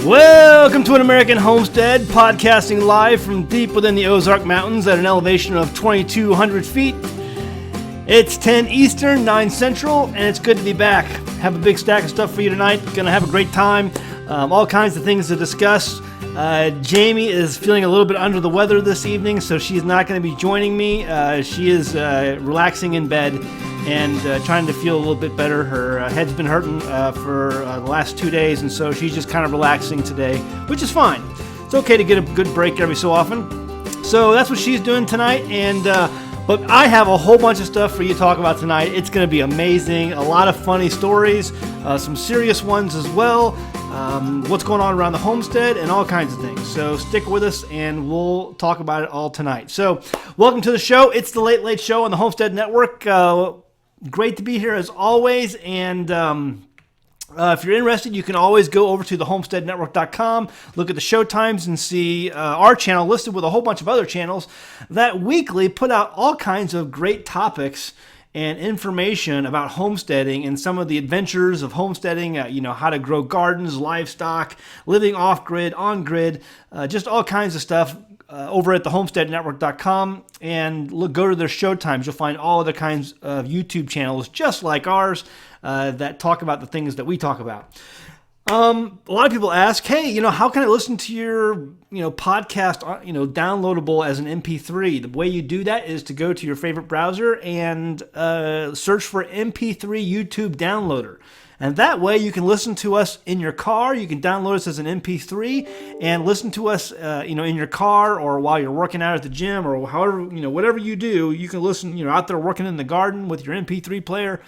Welcome to An American Homestead, podcasting live from deep within the Ozark Mountains at an elevation of 2,200 feet. It's 10 Eastern, 9 Central, and it's good to be back. Have a big stack of stuff for you tonight. Gonna have a great time. All kinds of things to discuss. Jamie is feeling a little bit under the weather this evening, so she's not going to be joining me. She is relaxing in bed and trying to feel a little bit better. Her head's been hurting for the last 2 days, and so she's just kind of relaxing today, which is fine. It's okay to get a good break every so often. So that's what she's doing tonight, and but I have a whole bunch of stuff for you to talk about tonight. It's going to be amazing. A lot of funny stories, some serious ones as well. What's going on around the homestead and all kinds of things. So stick with us and we'll talk about it all tonight. So welcome to the show. It's the Late Late Show on the Homestead Network. Great to be here as always. And if you're interested, you can always go over to thehomesteadnetwork.com, look at the show times and see our channel listed with a whole bunch of other channels that weekly put out all kinds of great topics and information about homesteading and some of the adventures of homesteading, how to grow gardens, livestock, living off-grid, on-grid, just all kinds of stuff over at thehomesteadnetwork.com. And go to their show times. You'll find all other kinds of YouTube channels just like ours that talk about the things that we talk about. A lot of people ask, hey, how can I listen to your, podcast, downloadable as an MP3? The way you do that is to go to your favorite browser and search for MP3 YouTube downloader. And that way you can listen to us in your car. You can download us as an MP3 and listen to us, in your car or while you're working out at the gym or however, whatever you do, you can listen, out there working in the garden with your MP3 player.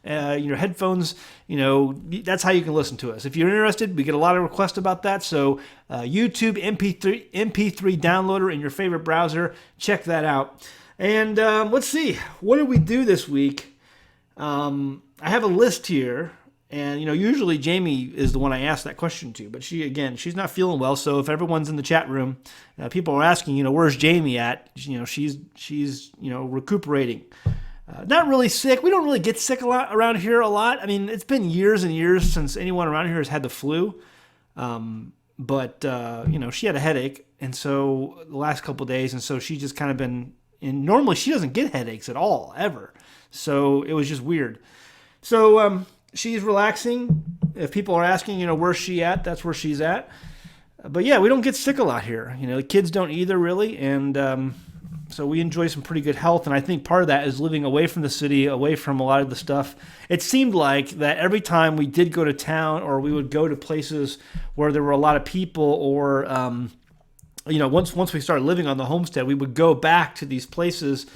Your headphones, that's how you can listen to us. If you're interested, we get a lot of requests about that. So YouTube MP3 downloader in your favorite browser, check that out. And let's see, what did we do this week? I have a list here, and usually Jamie is the one I ask that question to, but she's not feeling well. So if everyone's in the chat room, people are asking, where's Jamie at? She's recuperating. Not really sick. We don't really get sick around here a lot. I mean, it's been years and years since anyone around here has had the flu. But she had a headache, and so the last couple of days, and so she's just kind of been. And normally she doesn't get headaches at all, ever. So it was just weird. So she's relaxing. If people are asking, where's she at? That's where she's at. But yeah, we don't get sick a lot here. The kids don't either, really, and. So we enjoy some pretty good health, and I think part of that is living away from the city, away from a lot of the stuff. It seemed like that every time we did go to town or we would go to places where there were a lot of people or, once we started living on the homestead, we would go back to these places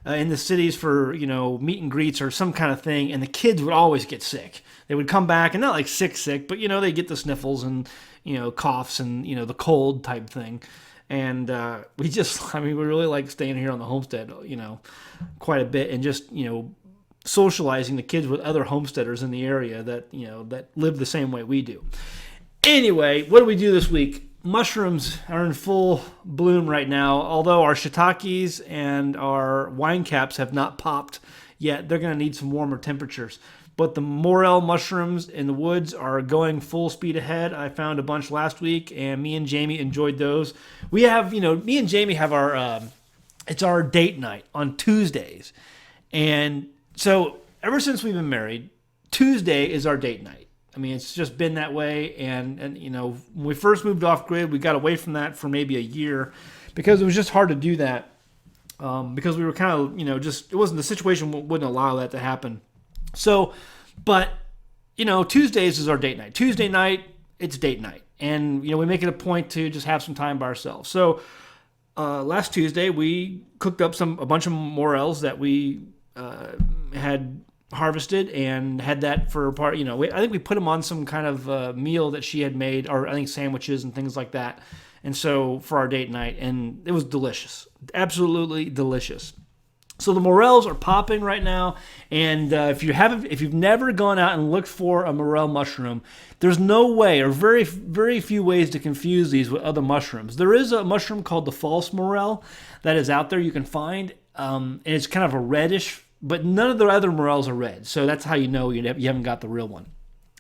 in the cities for, meet and greets or some kind of thing, and the kids would always get sick. They would come back, and not like sick, but, they get the sniffles and, coughs and, the cold type thing. And we really like staying here on the homestead, quite a bit, and just, socializing the kids with other homesteaders in the area that, that live the same way we do. Anyway, what do we do this week? Mushrooms are in full bloom right now, although our shiitakes and our wine caps have not popped yet. They're going to need some warmer temperatures. But the morel mushrooms in the woods are going full speed ahead. I found a bunch last week, and me and Jamie enjoyed those. We have, me and Jamie have it's our date night on Tuesdays. And so ever since we've been married, Tuesday is our date night. I mean, it's just been that way. And when we first moved off grid, we got away from that for maybe a year because it was just hard to do that. Because we were kind of, it wasn't the situation wouldn't allow that to happen. So, but, Tuesdays is our date night. Tuesday night, it's date night. And, we make it a point to just have some time by ourselves. So, last Tuesday, we cooked up a bunch of morels that we had harvested and had that for a part, I think we put them on some kind of meal that she had made, or I think sandwiches and things like that. And so, for our date night, and it was delicious. Absolutely delicious. So the morels are popping right now, and if you've never gone out and looked for a morel mushroom, there's no way, or very, very few ways to confuse these with other mushrooms. There is a mushroom called the false morel that is out there you can find, and it's kind of a reddish, but none of the other morels are red, so that's how you know you haven't got the real one.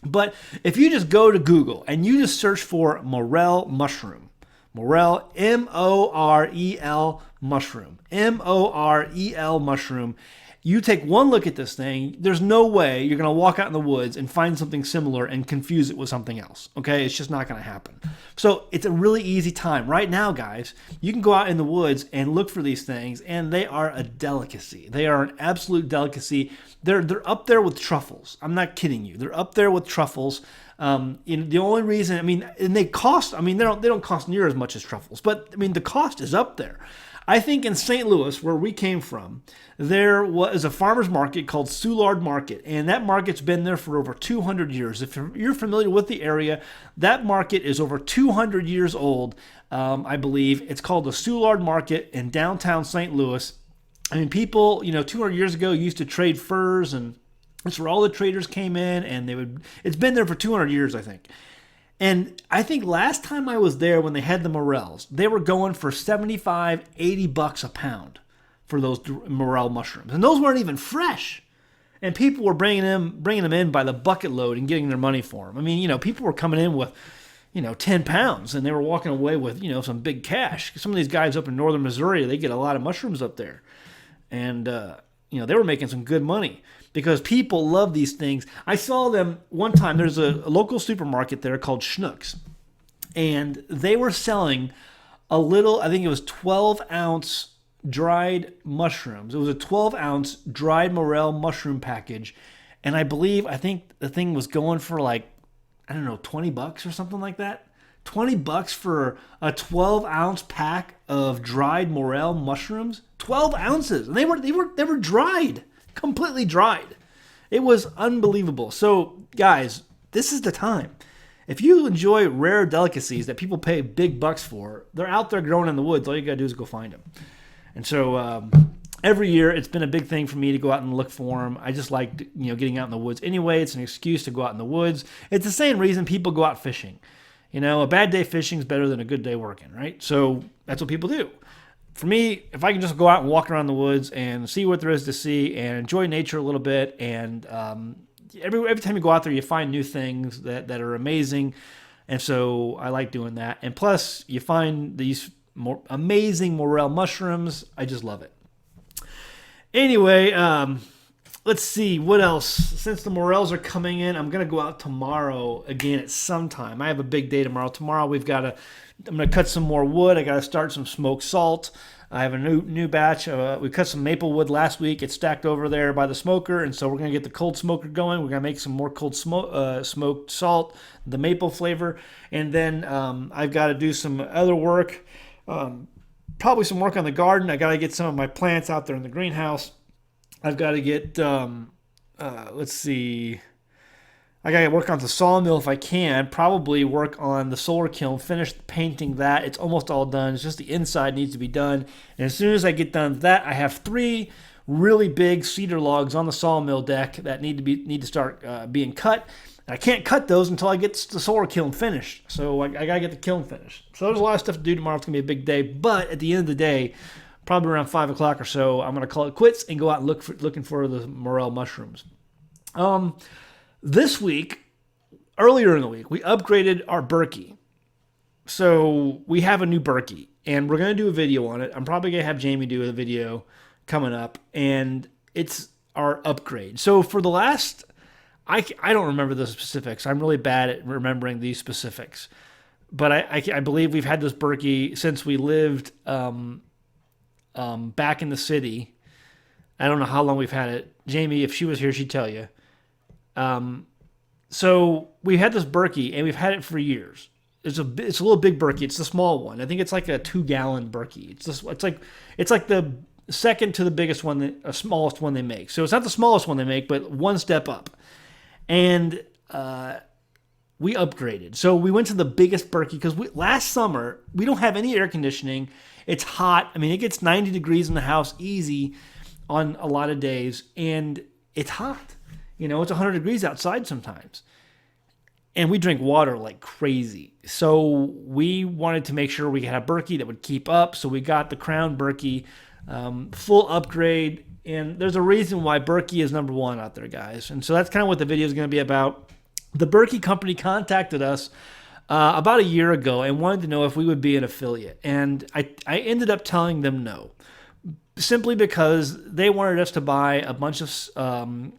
But if you just go to Google and you just search for morel mushroom, morel, M-O-R-E-L mushroom, M-O-R-E-L mushroom, you take one look at this thing, there's no way you're going to walk out in the woods and find something similar and confuse it with something else. Okay? It's just not going to happen. So it's a really easy time. Right now, guys, you can go out in the woods and look for these things, and they are a delicacy. They are an absolute delicacy. They're up there with truffles. I'm not kidding you. They're up there with truffles. The only reason, and they cost, they don't cost near as much as truffles, but the cost is up there. I think in St. Louis, where we came from, there was a farmer's market called Soulard Market, and that market's been there for over 200 years. If you're familiar with the area, that market is over 200 years old, I believe. It's called the Soulard Market in downtown St. Louis. People, 200 years ago used to trade furs, and that's where all the traders came in, and it's been there for 200 years, I think. And I think last time I was there when they had the morels, they were going for $75, $80 a pound for those morel mushrooms. And those weren't even fresh. And people were bringing them in by the bucket load and getting their money for them. People were coming in with, 10 pounds, and they were walking away with, some big cash. Some of these guys up in northern Missouri, they get a lot of mushrooms up there. And, they were making some good money because people love these things. I saw them one time. There's a local supermarket there called Schnucks, and they were selling a little, I think it was 12-ounce dried mushrooms. It was a 12-ounce dried morel mushroom package, and I think the thing was going for $20 or something like that. $20 for a 12-ounce pack of dried morel mushrooms. 12 ounces. And they were dried, completely dried. It was unbelievable. So, guys, this is the time. If you enjoy rare delicacies that people pay big bucks for, they're out there growing in the woods. All you got to do is go find them. And so every year it's been a big thing for me to go out and look for them. I just like, getting out in the woods. Anyway, it's an excuse to go out in the woods. It's the same reason people go out fishing. A bad day fishing is better than a good day working, right? So that's what people do. For me, if I can just go out and walk around the woods and see what there is to see and enjoy nature a little bit, and every time you go out there, you find new things that are amazing, and so I like doing that. And plus, you find these amazing morel mushrooms. I just love it. Anyway, let's see what else. Since the morels are coming in, I'm gonna go out tomorrow again at some time. I have a big day tomorrow. Tomorrow I'm gonna cut some more wood. I gotta start some smoked salt. I have a new batch. We cut some maple wood last week. It's stacked over there by the smoker, and so we're gonna get the cold smoker going. We're gonna make some more cold smoked salt, the maple flavor, and then I've got to do some other work. Probably some work on the garden. I gotta get some of my plants out there in the greenhouse. I've got to get, let's see, I got to work on the sawmill if I can, probably work on the solar kiln, finish painting that. It's almost all done. It's just the inside needs to be done. And as soon as I get done with that, I have 3 really big cedar logs on the sawmill deck that need to start being cut. And I can't cut those until I get the solar kiln finished. So I got to get the kiln finished. So there's a lot of stuff to do tomorrow. It's going to be a big day. But at the end of the day, probably around 5 o'clock or so, I'm going to call it quits and go out and looking for the morel mushrooms. This week, earlier in the week, we upgraded our Berkey. So we have a new Berkey, and we're going to do a video on it. I'm probably going to have Jamie do a video coming up, and it's our upgrade. So for the last, I don't remember the specifics. I'm really bad at remembering these specifics. But I believe we've had this Berkey since we lived back in the city. I don't know how long we've had it. Jamie, if she was here, she'd tell you. So we had this Berkey, and we've had it for years. It's a little big Berkey. It's the small one. I think it's like a 2-gallon Berkey. It's like the second to the biggest one, the smallest one they make. So it's not the smallest one they make, but one step up. And we upgraded. So we went to the biggest Berkey because last summer we don't have any air conditioning. It's hot. It gets 90 degrees in the house easy on a lot of days, and it's hot. It's 100 degrees outside sometimes. And we drink water like crazy. So we wanted to make sure we had a Berkey that would keep up. So we got the Crown Berkey, full upgrade. And there's a reason why Berkey is number 1 out there, guys. And so that's kind of what the video is going to be about. The Berkey company contacted us about a year ago and wanted to know if we would be an affiliate. And I ended up telling them no, simply because they wanted us to buy a bunch of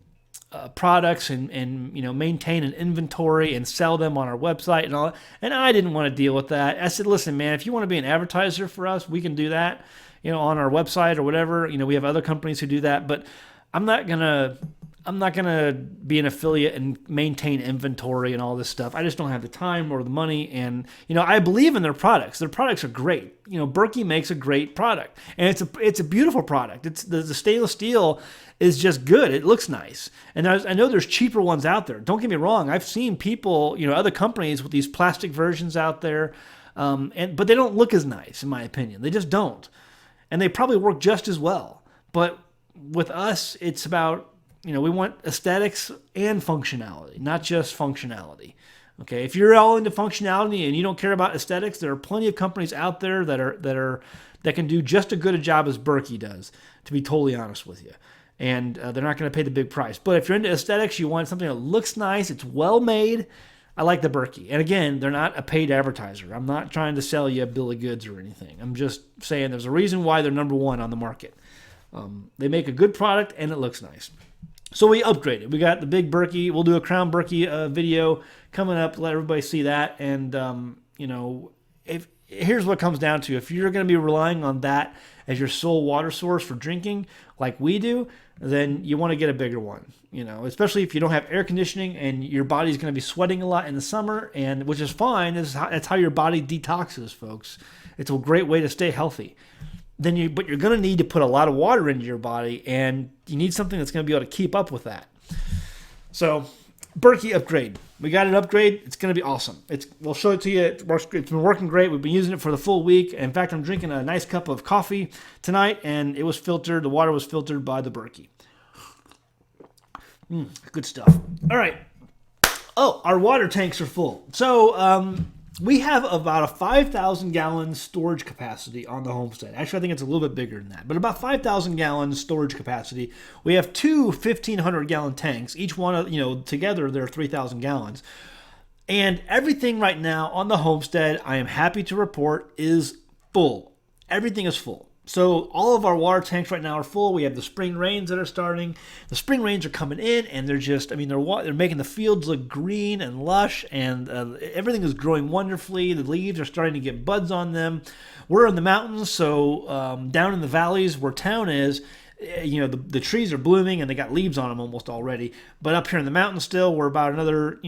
products and maintain an inventory and sell them on our website and all. And I didn't want to deal with that. I said, listen, man, if you want to be an advertiser for us, we can do that, on our website or whatever. We have other companies who do that, but I'm not gonna be an affiliate and maintain inventory and all this stuff. I just don't have the time or the money. And I believe in their products. Their products are great. Berkey makes a great product, and it's a beautiful product. It's the stainless steel is just good. It looks nice. And I know there's cheaper ones out there. Don't get me wrong. I've seen people, other companies with these plastic versions out there, but they don't look as nice, in my opinion. They just don't, and they probably work just as well. But with us, it's about we want aesthetics and functionality, not just functionality. Okay, if you're all into functionality and you don't care about aesthetics, there are plenty of companies out there that can do just as good a job as Berkey does. To be totally honest with you, and they're not going to pay the big price. But if you're into aesthetics, you want something that looks nice, it's well made. I like the Berkey. And again, they're not a paid advertiser. I'm not trying to sell you a bill of goods or anything. I'm just saying there's a reason why they're number one on the market. They make a good product and it looks nice. So we upgraded. We got the big Berkey. We'll do a Crown Berkey video coming up to let everybody see that. And, here's what it comes down to. If you're going to be relying on that as your sole water source for drinking, like we do, then you want to get a bigger one, especially if you don't have air conditioning and your body's going to be sweating a lot in the summer, and which is fine. That's how your body detoxes, folks. It's a great way to stay healthy. But you're going to need to put a lot of water into your body, and you need something that's going to be able to keep up with that. So, Berkey upgrade. We got an upgrade. It's going to be awesome. We'll show it to you. It's been working great. We've been using it for the full week. In fact, I'm drinking a nice cup of coffee tonight, and it was filtered. The water was filtered by the Berkey. Good stuff. All right. Oh, our water tanks are full. So, we have about a 5,000 gallon storage capacity on the Homestead. Actually, I think it's a little bit bigger than that, but about 5,000 gallon storage capacity. We have two 1,500 gallon tanks. Each one, together they're 3,000 gallons. And everything right now on the Homestead, I am happy to report, is full. Everything is full. So all of our water tanks right now are full. We have the spring rains that are starting. The spring rains are coming in, and they're making the fields look green and lush, and everything is growing wonderfully. The leaves are starting to get buds on them. We're in the mountains, so down in the valleys where town is, the trees are blooming and they got leaves on them almost already. But up here in the mountains still, we're about another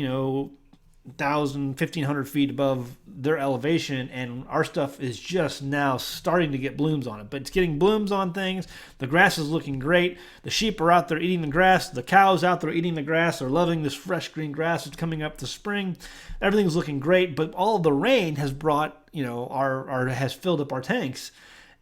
1,500 feet above their elevation, and our stuff is just now starting to get blooms on it. But it's getting blooms on things. The grass is looking great. The sheep are out there eating the grass. The cows out there eating the grass. They're loving this fresh green grass that's coming up this spring. Everything's looking great, but all of the rain has brought, has filled up our tanks,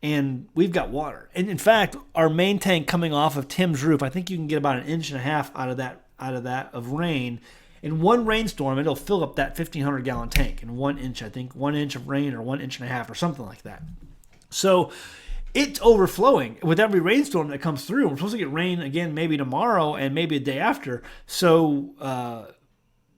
and we've got water. And in fact, our main tank coming off of Tim's roof, I think you can get about 1.5 inches out of that of rain. In one rainstorm, it'll fill up that 1,500 gallon tank in 1 inch, I think, 1 inch of rain or 1.5 inches or something like that. So it's overflowing with every rainstorm that comes through. We're supposed to get rain again maybe tomorrow and maybe a day after. So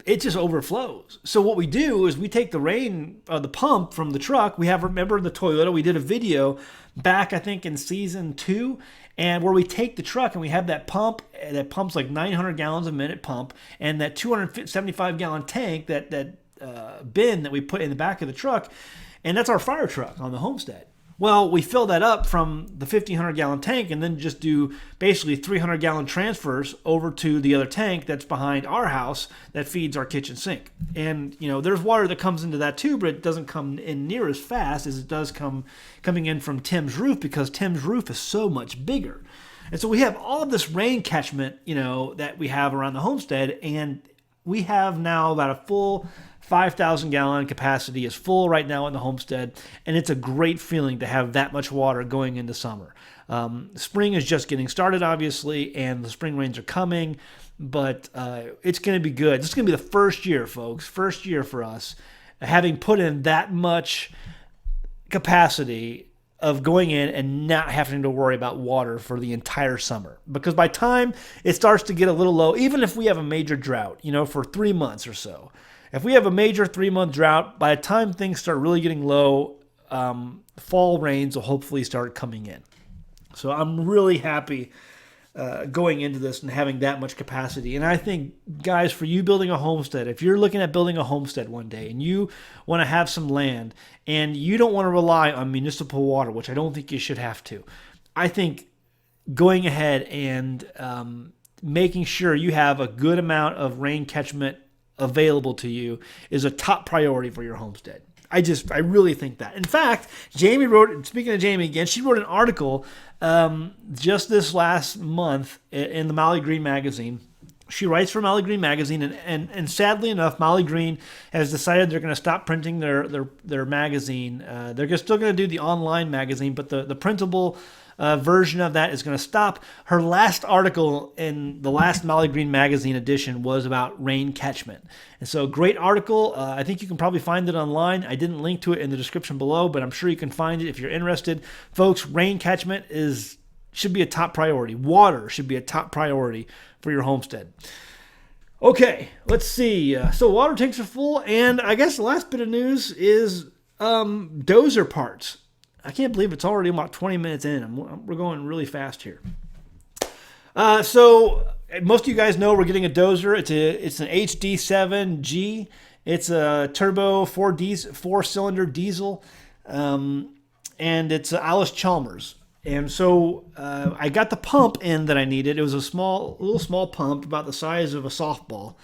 it just overflows. So what we do is we take the rain, the pump from the truck. Remember the Toyota? We did a video back, I think, in season 2, and where we take the truck and we have that pump that pumps like 900 gallons a minute pump, and that 275 gallon tank, that bin that we put in the back of the truck, and that's our fire truck on the Homestead. Well, we fill that up from the 1,500 gallon tank and then just do basically 300 gallon transfers over to the other tank that's behind our house that feeds our kitchen sink. And, there's water that comes into that too, but it doesn't come in near as fast as it does coming in from Tim's roof, because Tim's roof is so much bigger. And so we have all of this rain catchment, that we have around the Homestead, and we have now about a full 5,000 gallon capacity is full right now in the Homestead, and it's a great feeling to have that much water going into summer. Spring is just getting started, obviously, and the spring rains are coming, but it's going to be good. This is going to be the first year, folks, first year for us, having put in that much capacity of going in and not having to worry about water for the entire summer. Because by time it starts to get a little low, even if we have a major drought, for 3 months or so, if we have a major 3-month drought, by the time things start really getting low, fall rains will hopefully start coming in. So I'm really happy going into this and having that much capacity. And I think, guys, for you building a homestead, if you're looking at building a homestead one day and you want to have some land and you don't want to rely on municipal water, which I don't think you should have to, I think going ahead and making sure you have a good amount of rain catchment available to you is a top priority for your homestead. I really think that. In fact, Jamie wrote, speaking of Jamie again, she wrote an article just this last month in the Molly Green magazine. She writes for Molly Green magazine, and sadly enough, Molly Green has decided they're going to stop printing their magazine. They're still going to do the online magazine, but the printable version of that is going to stop. Her last article in the last Molly Green magazine edition was about rain catchment. And so great article. I think you can probably find it online. I didn't link to it in the description below, but I'm sure you can find it if you're interested. Folks, rain catchment should be a top priority. Water should be a top priority for your homestead. Okay, let's see. So water tanks are full, and I guess the last bit of news is dozer parts. I can't believe it's already about 20 minutes in. We're going really fast here. So most of you guys know we're getting a dozer. It's an HD7G. It's a turbo 4-cylinder diesel, and it's Alice Chalmers. And so I got the pump in that I needed. It was a little small pump about the size of a softball.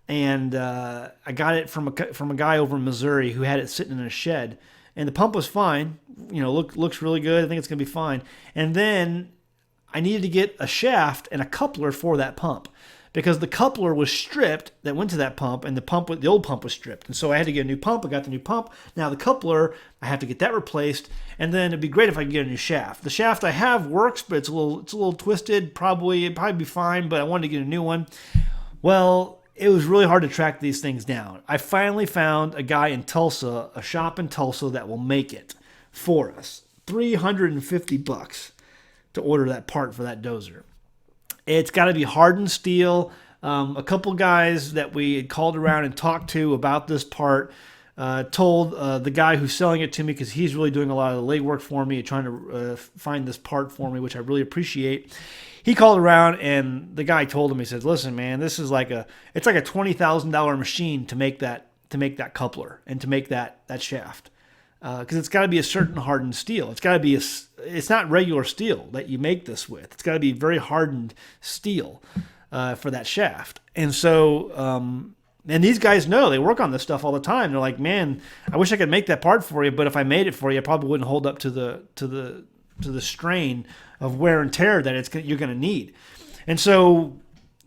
And I got it from a guy over in Missouri who had it sitting in a shed. And the pump was fine. Looks really good. I think it's going to be fine. And then I needed to get a shaft and a coupler for that pump because the coupler was stripped that went to that pump, and the old pump was stripped. And so I had to get a new pump. I got the new pump. Now the coupler, I have to get that replaced. And then it'd be great if I could get a new shaft. The shaft I have works, but it's a little twisted. It'd probably be fine, but I wanted to get a new one. Well, it was really hard to track these things down. I finally found a guy in Tulsa, a shop in Tulsa that will make it for us. $350 to order that part for that dozer. It's got to be hardened steel. A couple guys that we had called around and talked to about this part told the guy who's selling it to me, because he's really doing a lot of the legwork for me, trying to find this part for me, which I really appreciate. He called around, and the guy told him, he said, "Listen, man, this is like a $20,000 machine to make that coupler and to make that shaft, because it's got to be a certain hardened steel. It's got to be it's not regular steel that you make this with. It's got to be very hardened steel for that shaft." And so, and these guys know, they work on this stuff all the time. They're like, "Man, I wish I could make that part for you, but if I made it for you, it probably wouldn't hold up to the strain of wear and tear that you're going to need." And so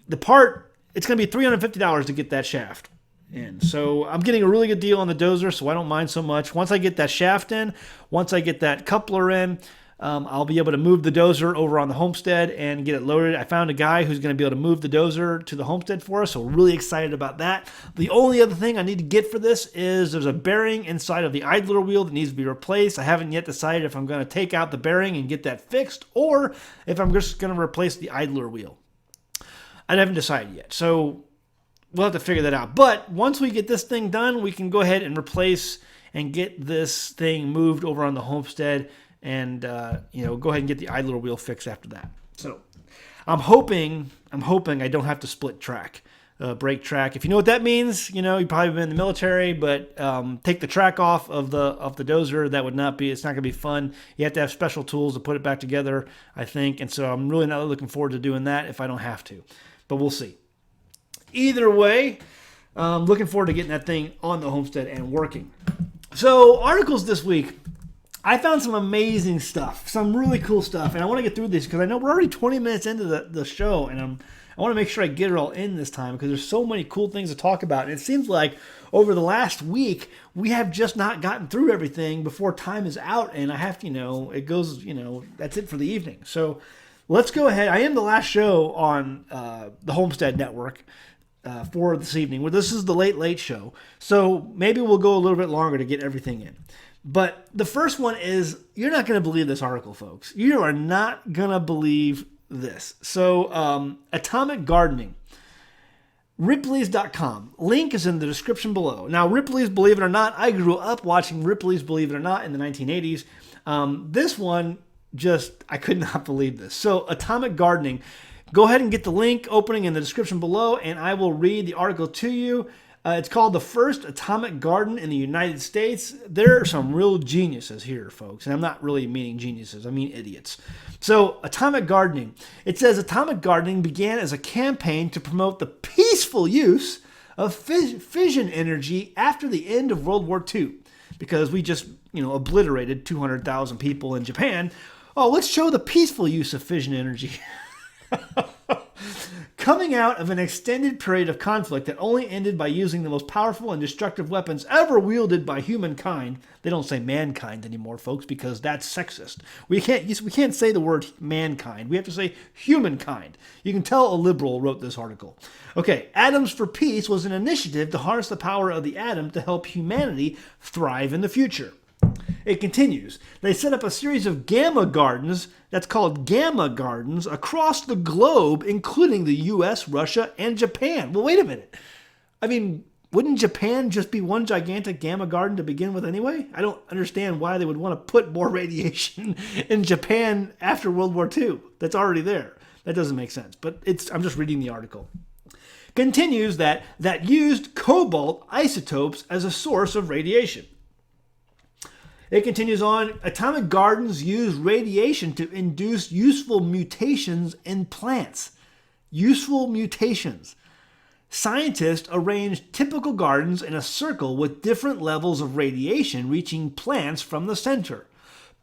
the part, it's going to be $350 to get that shaft in. So I'm getting a really good deal on the dozer, so I don't mind so much. Once I get that shaft in, once I get that coupler in, I'll be able to move the dozer over on the homestead and get it loaded. I found a guy who's going to be able to move the dozer to the homestead for us, so we're really excited about that. The only other thing I need to get for this is there's a bearing inside of the idler wheel that needs to be replaced. I haven't yet decided if I'm going to take out the bearing and get that fixed, or if I'm just going to replace the idler wheel. I haven't decided yet, so we'll have to figure that out. But once we get this thing done, we can go ahead and replace and get this thing moved over on the homestead, and go ahead and get the idler wheel fixed after that. So I'm hoping I don't have to split track, brake track. If you know what that means, you've probably been in the military, but take the track off of the dozer. It's not going to be fun. You have to have special tools to put it back together, I think. And so I'm really not looking forward to doing that if I don't have to, but we'll see. Either way, I'm looking forward to getting that thing on the homestead and working. So articles this week. I found some amazing stuff, some really cool stuff, and I want to get through this because I know we're already 20 minutes into the show, and I want to make sure I get it all in this time because there's so many cool things to talk about. And it seems like over the last week, we have just not gotten through everything before time is out, and I have to, it goes, that's it for the evening. So let's go ahead. I am the last show on the Homestead Network for this evening. Well, this is the late show, so maybe we'll go a little bit longer to get everything in. But the first one is, you're not going to believe this article, folks. You are not going to believe this. So, atomic gardening. Ripley's.com. Link is in the description below. Now, Ripley's, believe it or not, I grew up watching Ripley's, believe it or not, in the 1980s. This one, I could not believe this. So, atomic gardening. Go ahead and get the link opening in the description below, and I will read the article to you. It's called The First Atomic Garden in the United States. There are some real geniuses here, folks. And I'm not really meaning geniuses. I mean idiots. So, atomic gardening. It says atomic gardening began as a campaign to promote the peaceful use of fission energy after the end of World War II. Because we just, obliterated 200,000 people in Japan. Oh, let's show the peaceful use of fission energy. Coming out of an extended period of conflict that only ended by using the most powerful and destructive weapons ever wielded by humankind. They don't say mankind anymore, folks, because that's sexist. We can't say the word mankind. We have to say humankind. You can tell a liberal wrote this article. Okay, Atoms for Peace was an initiative to harness the power of the atom to help humanity thrive in the future. It continues. They set up a series of gamma gardens, that's called gamma gardens, across the globe, including the U.S., Russia, and Japan. Well, wait a minute. I mean, wouldn't Japan just be one gigantic gamma garden to begin with anyway? I don't understand why they would want to put more radiation in Japan after World War II. That's already there. That doesn't make sense, but I'm just reading the article. Continues that used cobalt isotopes as a source of radiation. It continues on, atomic gardens use radiation to induce useful mutations in plants. Useful mutations. Scientists arranged typical gardens in a circle with different levels of radiation reaching plants from the center.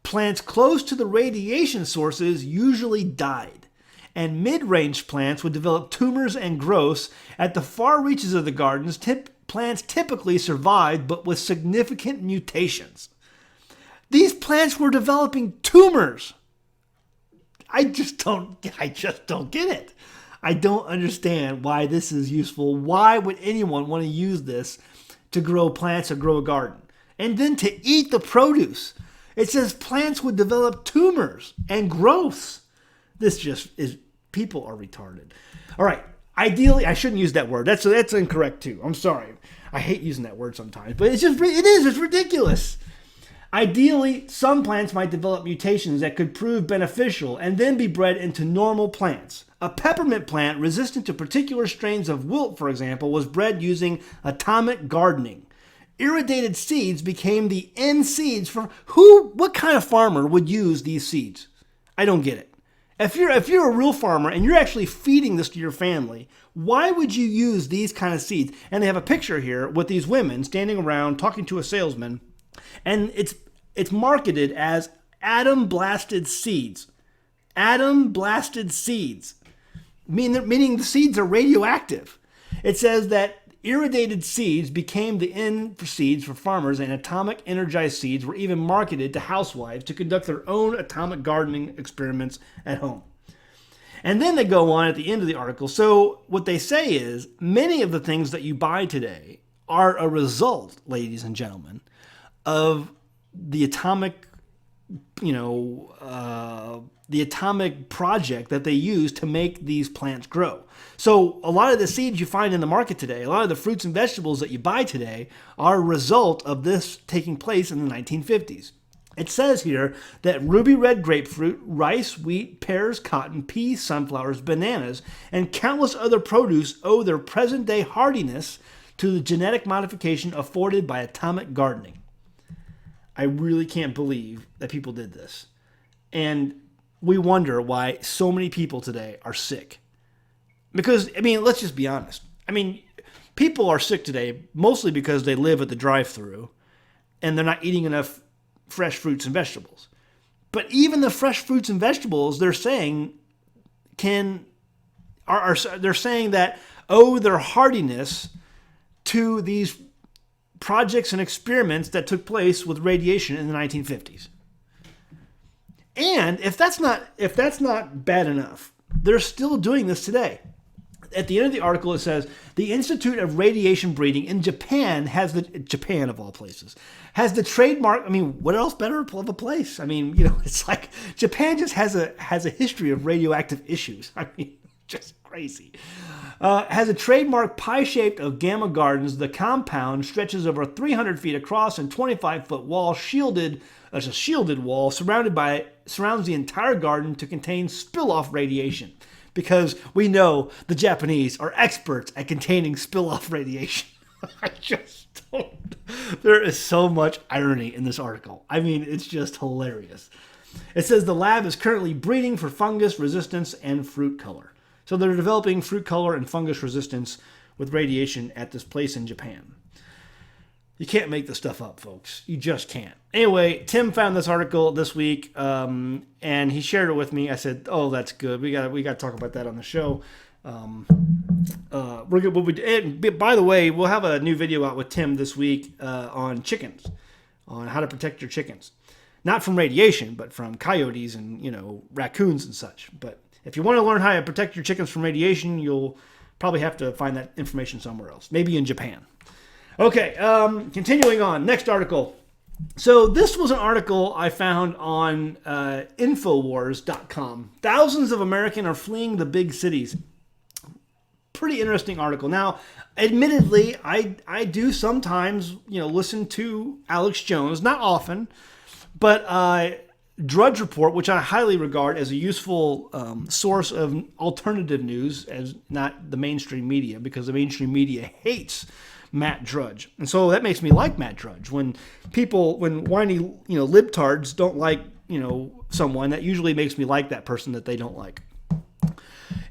Plants close to the radiation sources usually died, and mid-range plants would develop tumors and growths. At the far reaches of the gardens, plants typically survived, but with significant mutations. These plants were developing tumors. I just don't get it. I don't understand why this is useful. Why would anyone want to use this to grow plants or grow a garden? And then to eat the produce. It says plants would develop tumors and growths. This just is, people are retarded. All right. Ideally, I shouldn't use that word. That's incorrect too. I'm sorry. I hate using that word sometimes, but it's ridiculous. Ideally, some plants might develop mutations that could prove beneficial and then be bred into normal plants. A peppermint plant resistant to particular strains of wilt, for example, was bred using atomic gardening. Irradiated seeds became the end seeds for what kind of farmer would use these seeds? I don't get it. If you're a real farmer and you're actually feeding this to your family, why would you use these kind of seeds? And they have a picture here with these women standing around talking to a salesman. And it's marketed as atom blasted seeds. Atom blasted seeds. Meaning the seeds are radioactive. It says that irradiated seeds became the end seeds for farmers, and atomic energized seeds were even marketed to housewives to conduct their own atomic gardening experiments at home. And then they go on at the end of the article. So what they say is many of the things that you buy today are a result, ladies and gentlemen, of the atomic, the atomic project that they use to make these plants grow. So a lot of the seeds you find in the market today, a lot of the fruits and vegetables that you buy today are a result of this taking place in the 1950s. It says here that ruby red grapefruit, rice, wheat, pears, cotton, peas, sunflowers, bananas, and countless other produce owe their present-day hardiness to the genetic modification afforded by atomic gardening. I really can't believe that people did this. And we wonder why so many people today are sick. Because, let's just be honest. People are sick today mostly because they live at the drive-thru and they're not eating enough fresh fruits and vegetables. But even the fresh fruits and vegetables, they're saying they're saying that owe their hardiness to these projects and experiments that took place with radiation in the 1950s. And if that's not bad enough, they're still doing this today. At the end of the article, it says, the Institute of Radiation Breeding in Japan Japan of all places, has the trademark. I mean, what else better of a place? I mean, it's like Japan just has a history of radioactive issues. I mean, just crazy. Has a trademark pie-shaped of Gamma Gardens. The compound stretches over 300 feet across and 25-foot wall, shielded. There's a shielded wall surrounds the entire garden to contain spill-off radiation. Because we know the Japanese are experts at containing spill-off radiation. I just don't. There is so much irony in this article. I mean, it's just hilarious. It says the lab is currently breeding for fungus resistance and fruit color. So they're developing fruit color and fungus resistance with radiation at this place in Japan. You can't make this stuff up, folks. You just can't. Anyway, Tim found this article this week, and he shared it with me. I said, "Oh, that's good. We got to talk about that on the show." We're good. And by the way, we'll have a new video out with Tim this week on chickens, on how to protect your chickens, not from radiation, but from coyotes and raccoons and such. But if you want to learn how to protect your chickens from radiation, you'll probably have to find that information somewhere else, maybe in Japan. Okay, continuing on. Next article. So this was an article I found on Infowars.com. Thousands of Americans are fleeing the big cities. Pretty interesting article. Now, admittedly, I do sometimes listen to Alex Jones, not often, but Drudge Report, which I highly regard as a useful source of alternative news, as not the mainstream media, because the mainstream media hates Matt Drudge. And so that makes me like Matt Drudge. When whiny, libtards don't like, someone, that usually makes me like that person that they don't like.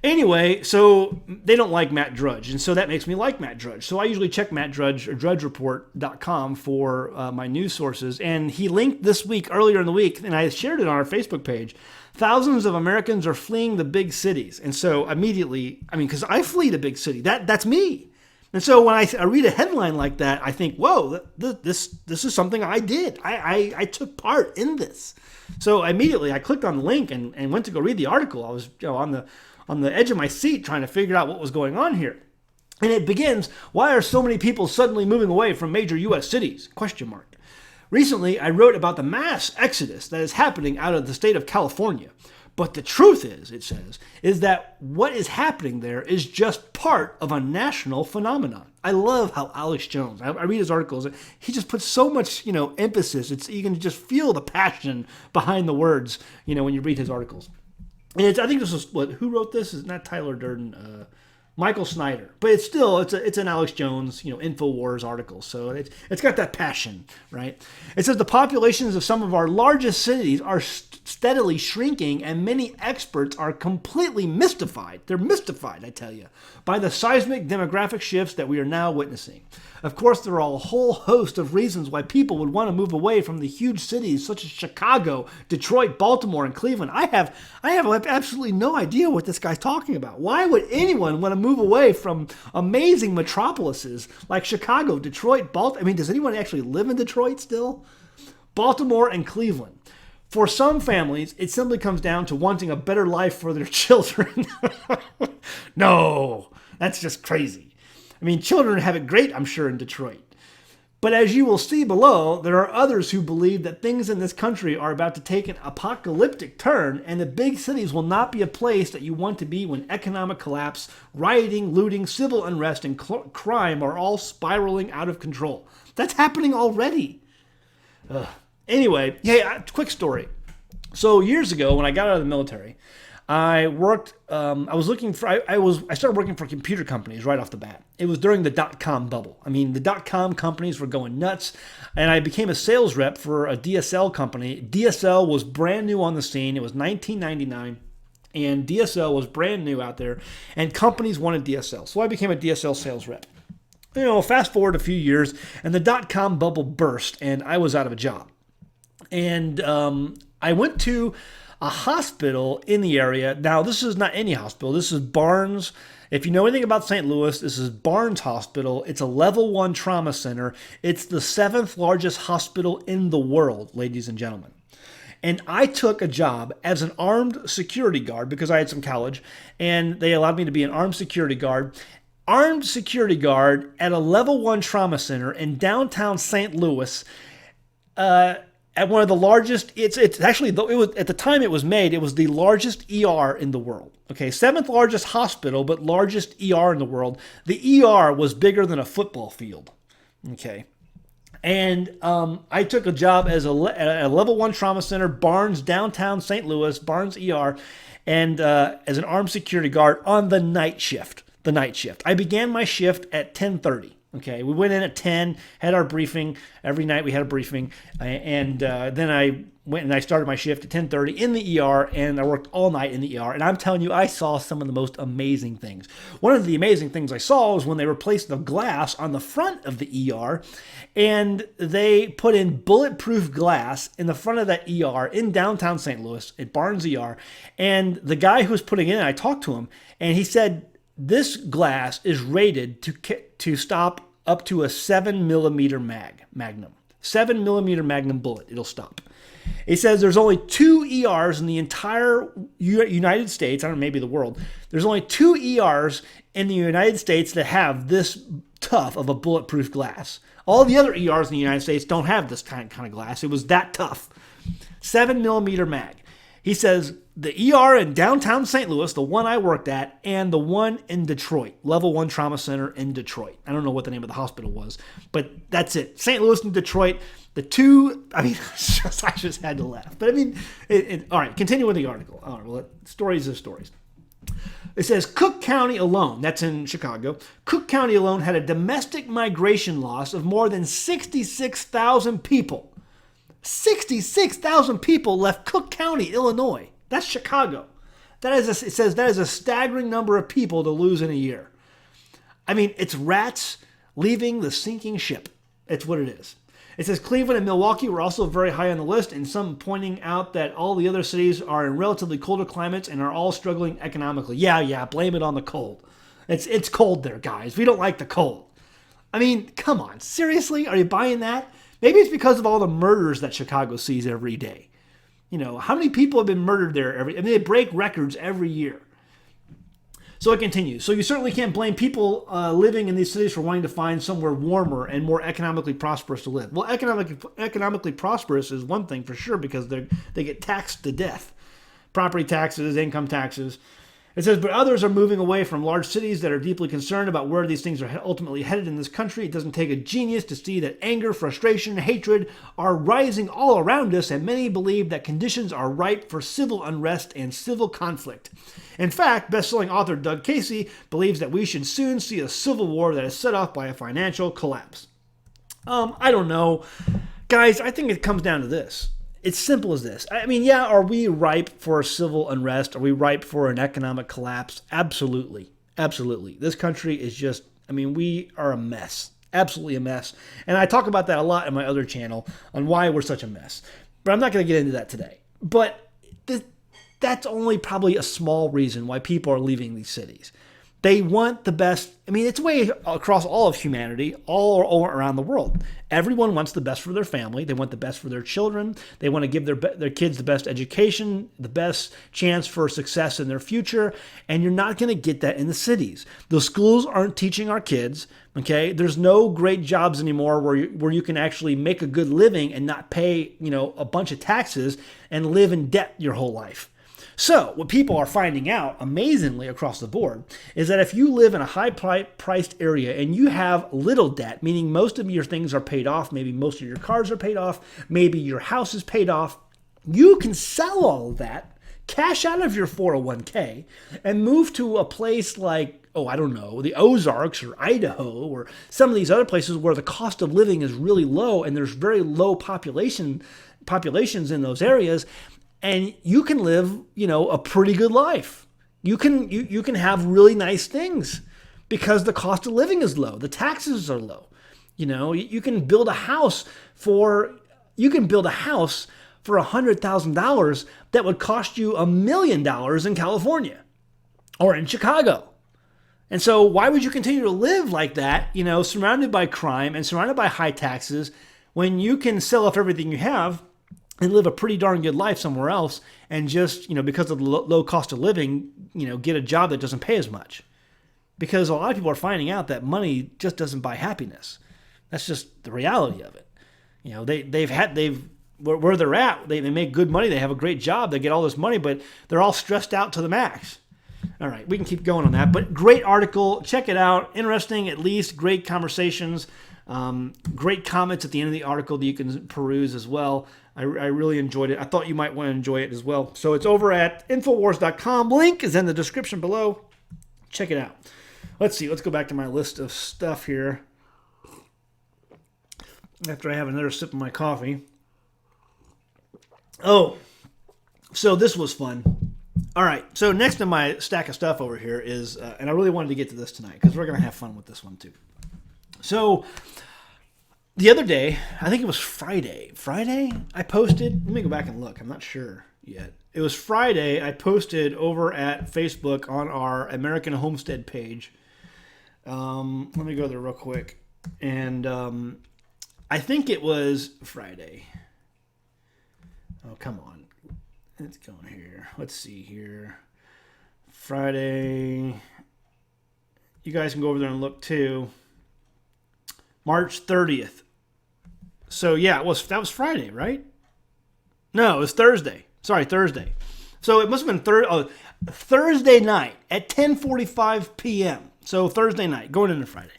Anyway, so they don't like Matt Drudge, and so that makes me like Matt Drudge. So I usually check Matt Drudge or drudgereport.com for my news sources, and he linked this week, earlier in the week, and I shared it on our Facebook page. Thousands of Americans are fleeing the big cities. And so immediately, because I flee the big city, that's me. And so when I read a headline like that, I think, whoa, this is something I did. I took part in this. So immediately I clicked on the link and went to go read the article. I was on the edge of my seat trying to figure out what was going on here. And it begins, why are so many people suddenly moving away from major U.S. cities? ? Recently, I wrote about the mass exodus that is happening out of the state of California. But the truth is, it says, is that what is happening there is just part of a national phenomenon. I love how Alex Jones, I read his articles, he just puts so much, emphasis. You can just feel the passion behind the words, when you read his articles. And I think this was, who wrote this? It's not Tyler Durden, Michael Snyder. But it's an Alex Jones, InfoWars article. So it's got that passion, right? It says the populations of some of our largest cities are steadily shrinking, and many experts are completely mystified. They're mystified, I tell you, by the seismic demographic shifts that we are now witnessing. Of course, there are a whole host of reasons why people would want to move away from the huge cities such as Chicago, Detroit, Baltimore, and Cleveland. I have absolutely no idea what this guy's talking about. Why would anyone want to move away from amazing metropolises like Chicago, Detroit, Baltimore? Does anyone actually live in Detroit still? Baltimore and Cleveland. For some families, it simply comes down to wanting a better life for their children. No, that's just crazy. Children have it great, I'm sure, in Detroit. But as you will see below, there are others who believe that things in this country are about to take an apocalyptic turn, and the big cities will not be a place that you want to be when economic collapse, rioting, looting, civil unrest, and crime are all spiraling out of control. That's happening already. Anyway, quick story. So years ago, when I got out of the military, I worked. I started working for computer companies right off the bat. It was during the .com bubble. The .com companies were going nuts, and I became a sales rep for a DSL company. DSL was brand new on the scene. It was 1999, and DSL was brand new out there, and companies wanted DSL. So I became a DSL sales rep. Fast forward a few years, and the .com bubble burst, and I was out of a job. And I went to a hospital in the area. Now, this is not any hospital. This is Barnes. If you know anything about St. Louis, this is Barnes Hospital. It's a level 1 trauma center. It's the 7th largest hospital in the world, ladies and gentlemen. And I took a job as an armed security guard because I had some college, and they allowed me to be an armed security guard. Armed security guard at a level 1 trauma center in downtown St. Louis, at one of the largest. It's actually, it was at the time it was made, it was the largest ER in the world. Okay, 7th largest hospital, but largest ER in the world. The ER was bigger than a football field. Okay. And I took a job as a level 1 trauma center, Barnes, downtown St. Louis, Barnes ER, and as an armed security guard on the night shift. I began my shift at 10:30. Okay, we went in at 10, had our briefing. Every night we had a briefing. And then I went and I started my shift at 10:30 in the ER, and I worked all night in the ER. And I'm telling you, I saw some of the most amazing things. One of the amazing things I saw was when they replaced the glass on the front of the ER, and they put in bulletproof glass in the front of that ER in downtown St. Louis at Barnes ER. And the guy who was putting it in, I talked to him, and he said, this glass is rated to stop up to a 7mm magnum. 7mm magnum bullet, it'll stop. It says there's only 2 ERs in the entire United States, I don't know, maybe the world. There's only 2 ERs in the United States that have this tough of a bulletproof glass. All the other ERs in the United States don't have this kind of glass. It was that tough. 7mm mag. He says the ER in downtown St. Louis, the one I worked at, and the one in Detroit, level 1 trauma center in Detroit. I don't know what the name of the hospital was, but that's it. St. Louis and Detroit, the two, I mean, I just had to laugh. But I mean, all right, continue with the article. All right, well, stories are stories. It says Cook County alone, that's in Chicago, Cook County alone had a domestic migration loss of more than 66,000 people. 66,000 people left Cook County, Illinois. That's Chicago. It says that is a staggering number of people to lose in a year. I mean, it's rats leaving the sinking ship. It's what it is. It says Cleveland and Milwaukee were also very high on the list, and some pointing out that all the other cities are in relatively colder climates and are all struggling economically. Yeah, blame it on the cold. It's cold there, guys. We don't like the cold. I mean, come on. Seriously? Are you buying that? Maybe it's because of all the murders that Chicago sees every day. You know, how many people have been murdered there they break records every year. So it continues. So you certainly can't blame people living in these cities for wanting to find somewhere warmer and more economically prosperous to live. Well, economically prosperous is one thing for sure because they get taxed to death. Property taxes, income taxes. It says, but others are moving away from large cities that are deeply concerned about where these things are ultimately headed in this country. It doesn't take a genius to see that anger, frustration, hatred are rising all around us, and many believe that conditions are ripe for civil unrest and civil conflict. In fact, best-selling author Doug Casey believes that we should soon see a civil war that is set off by a financial collapse. I don't know. Guys, I think it comes down to this. It's simple as this. I mean, yeah, are we ripe for civil unrest? Are we ripe for an economic collapse? Absolutely. Absolutely. This country is just, I mean, we are a mess. Absolutely a mess. And I talk about that a lot in my other channel on why we're such a mess. But I'm not going to get into that today. But that's only probably a small reason why people are leaving these cities. They want the best. I mean, it's way across all of humanity, all around the world. Everyone wants the best for their family. They want the best for their children. They want to give their kids the best education, the best chance for success in their future. And you're not going to get that in the cities. The schools aren't teaching our kids. Okay, there's no great jobs anymore where you can actually make a good living and not pay, a bunch of taxes and live in debt your whole life. So what people are finding out, amazingly across the board, is that if you live in a high-priced area and you have little debt, meaning most of your things are paid off, maybe most of your cars are paid off, maybe your house is paid off, you can sell all of that, cash out of your 401k, and move to a place like, I don't know, the Ozarks or Idaho or some of these other places where the cost of living is really low and there's very low populations in those areas. And you can live, a pretty good life. You can have really nice things because the cost of living is low. The taxes are low. You can build a house for $100,000 that would cost you $1 million in California or in Chicago. And so why would you continue to live like that, surrounded by crime and surrounded by high taxes when you can sell off everything you have and live a pretty darn good life somewhere else and just, because of the low cost of living, get a job that doesn't pay as much. Because a lot of people are finding out that money just doesn't buy happiness. That's just the reality of it. Where they're at, they make good money, they have a great job, they get all this money, but they're all stressed out to the max. All right, we can keep going on that, but great article. Check it out. Interesting, at least. Great conversations. Great comments at the end of the article that you can peruse as well. I really enjoyed it. I thought you might want to enjoy it as well. So it's over at Infowars.com. Link is in the description below. Check it out. Let's see. Let's go back to my list of stuff here. After I have another sip of my coffee. Oh, so this was fun. All right. So next to my stack of stuff over here is, and I really wanted to get to this tonight because we're going to have fun with this one too. So the other day, I think it was Friday, I posted, let me go back and look. I'm not sure yet. It was Friday. I posted over at Facebook on our American Homestead page. Let me go there real quick. And I think it was Friday. Oh, come on. Let's go here. Let's see here. Friday. You guys can go over there and look too. March 30th. So yeah, that was Friday, right? No, it was Thursday. Sorry, Thursday. So it must have been Thursday night at 10:45 p.m. So Thursday night, going into Friday.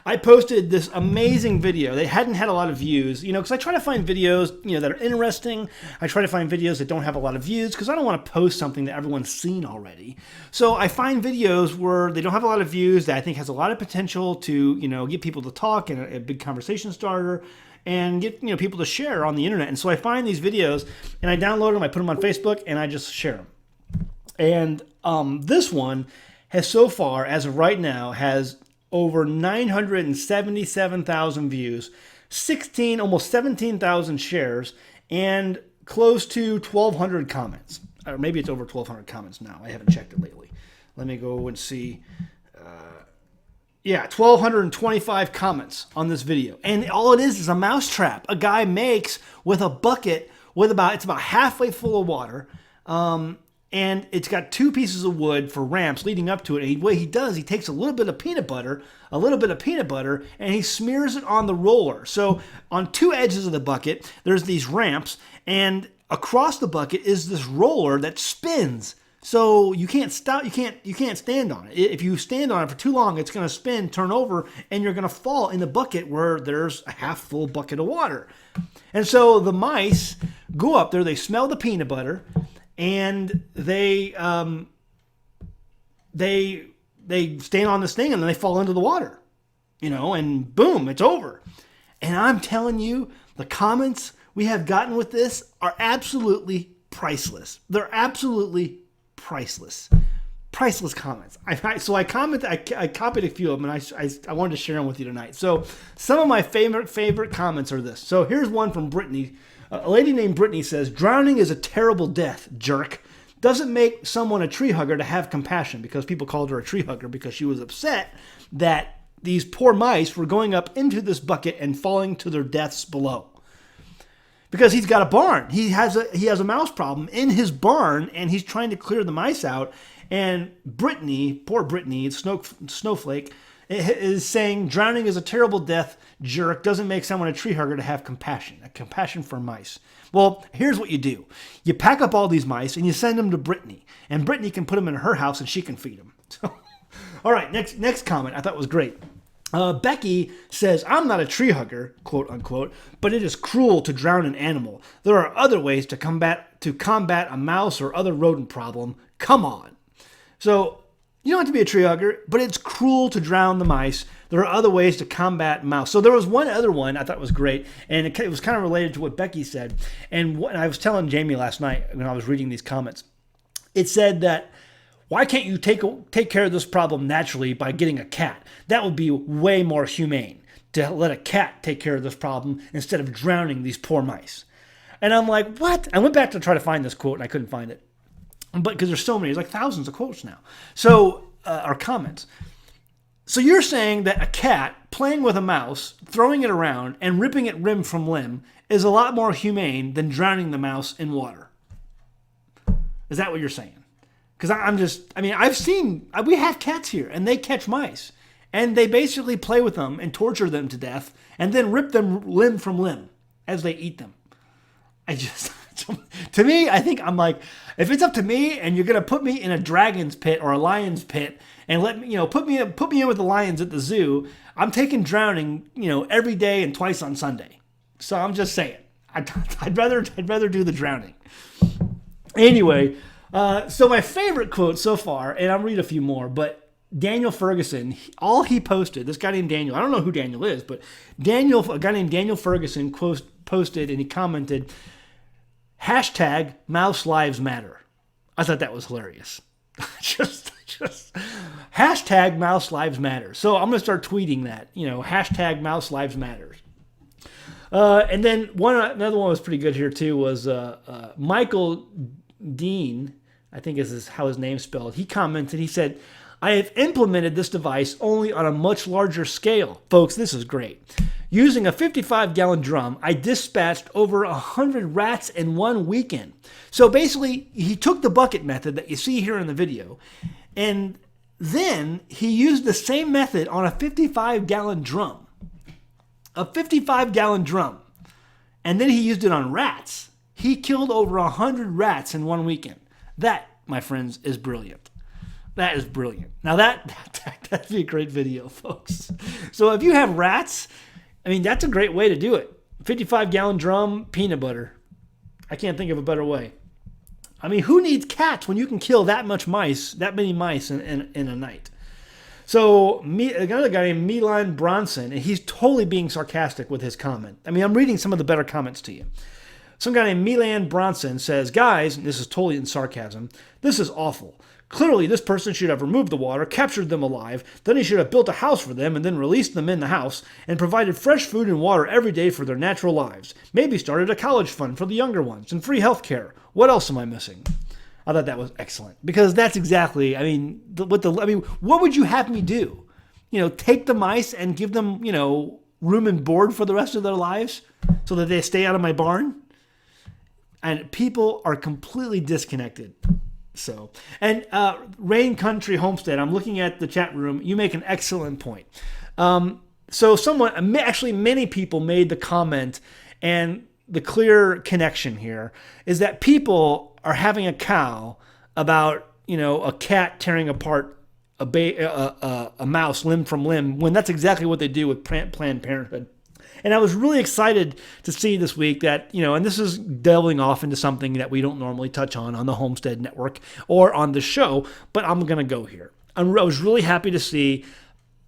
I posted this amazing video. They hadn't had a lot of views, because I try to find videos, that are interesting. I try to find videos that don't have a lot of views because I don't want to post something that everyone's seen already. So I find videos where they don't have a lot of views that I think has a lot of potential to, get people to talk and a big conversation starter and get, people to share on the internet. And so I find these videos and I download them, I put them on Facebook, and I just share them. And this one has so far, as of right now, has over 977,000 views, almost 17,000 shares, and close to 1,200 comments. Or maybe it's over 1,200 comments now. I haven't checked it lately. Let me go and see. 1,225 comments on this video. And all it is a mousetrap a guy makes with a bucket it's about halfway full of water. And it's got two pieces of wood for ramps leading up to it. And what he does, he takes a little bit of peanut butter, and he smears it on the roller. So on two edges of the bucket, there's these ramps, and across the bucket is this roller that spins. So you can't stop, you can't stand on it. If you stand on it for too long, it's going to spin, turn over, and you're going to fall in the bucket where there's a half full bucket of water. And so the mice go up there, they smell the peanut butter, and they stand on this thing, and then they fall into the water, and boom, it's over. And I'm telling you, the comments we have gotten with this are absolutely priceless. They're absolutely priceless. Priceless comments. I copied a few of them, and I wanted to share them with you tonight. So some of my favorite comments are this. So here's one from Brittany. A lady named Brittany says, "Drowning is a terrible death, jerk. Doesn't make someone a tree hugger to have compassion," because people called her a tree hugger because she was upset that these poor mice were going up into this bucket and falling to their deaths below. Because he's got a barn. He has a mouse problem in his barn, and he's trying to clear the mice out. And Brittany, poor Brittany, Snowflake, is saying, "Drowning is a terrible death, jerk. Doesn't make someone a tree hugger to have compassion." A compassion for mice. Well, here's what you do. You pack up all these mice and you send them to Brittany. And Brittany can put them in her house and she can feed them. So, all right, next comment I thought was great. Becky says, "I'm not a tree hugger, quote unquote, but it is cruel to drown an animal. There are other ways to combat a mouse or other rodent problem. Come on." So you don't have to be a tree hugger, but it's cruel to drown the mice. There are other ways to combat mouse. So there was one other one I thought was great, and it was kind of related to what Becky said. And I was telling Jamie last night when I was reading these comments, it said that, "Why can't you take care of this problem naturally by getting a cat? That would be way more humane to let a cat take care of this problem instead of drowning these poor mice." And I'm like, what? I went back to try to find this quote, and I couldn't find it. But because there's so many, there's like thousands of quotes now. So, or comments. So you're saying that a cat playing with a mouse, throwing it around, and ripping it limb from limb is a lot more humane than drowning the mouse in water. Is that what you're saying? Because I've seen, we have cats here, and they catch mice. And they basically play with them and torture them to death, and then rip them limb from limb as they eat them. To me, I think I'm like, if it's up to me and you're going to put me in a dragon's pit or a lion's pit and let me, put me in with the lions at the zoo, I'm taking drowning, every day and twice on Sunday. So I'm just saying, I'd rather do the drowning. Anyway, so my favorite quote so far, and I'll read a few more, but Daniel Ferguson, all he posted, this guy named Daniel, I don't know who Daniel is, but a guy named Daniel Ferguson posted and he commented, hashtag Mouse Lives Matter. I thought that was hilarious. just hashtag Mouse Lives Matter. So I'm going to start tweeting that, hashtag Mouse Lives Matter. And then another one was pretty good here too, was Michael Dean, I think is how his name's spelled. He commented, he said, I have implemented this device only on a much larger scale. Folks, this is great. Using a 55-gallon drum, I dispatched over 100 rats in one weekend. So basically, he took the bucket method that you see here in the video, and then he used the same method on a 55-gallon drum. A 55-gallon drum. And then he used it on rats. He killed over 100 rats in one weekend. That, my friends, is brilliant. That is brilliant. Now that'd be a great video, folks. So if you have rats, that's a great way to do it. 55-gallon drum, peanut butter. I can't think of a better way. Who needs cats when you can kill that many mice in a night? So another guy named Milan Bronson, and he's totally being sarcastic with his comment. I'm reading some of the better comments to you. Some guy named Milan Bronson says, guys, and this is totally in sarcasm, this is awful. Clearly, this person should have removed the water, captured them alive, then he should have built a house for them and then released them in the house and provided fresh food and water every day for their natural lives. Maybe started a college fund for the younger ones and free health care. What else am I missing? I thought that was excellent because that's exactly, what would you have me do? Take the mice and give them, room and board for the rest of their lives so that they stay out of my barn? And people are completely disconnected. So, and Rain Country Homestead, I'm looking at the chat room. You make an excellent point. Many people made the comment, and the clear connection here is that people are having a cow about, a cat tearing apart a mouse limb from limb, when that's exactly what they do with Planned Parenthood. And I was really excited to see this week that, and this is delving off into something that we don't normally touch on the Homestead Network or on the show, but I'm going to go here. I was really happy to see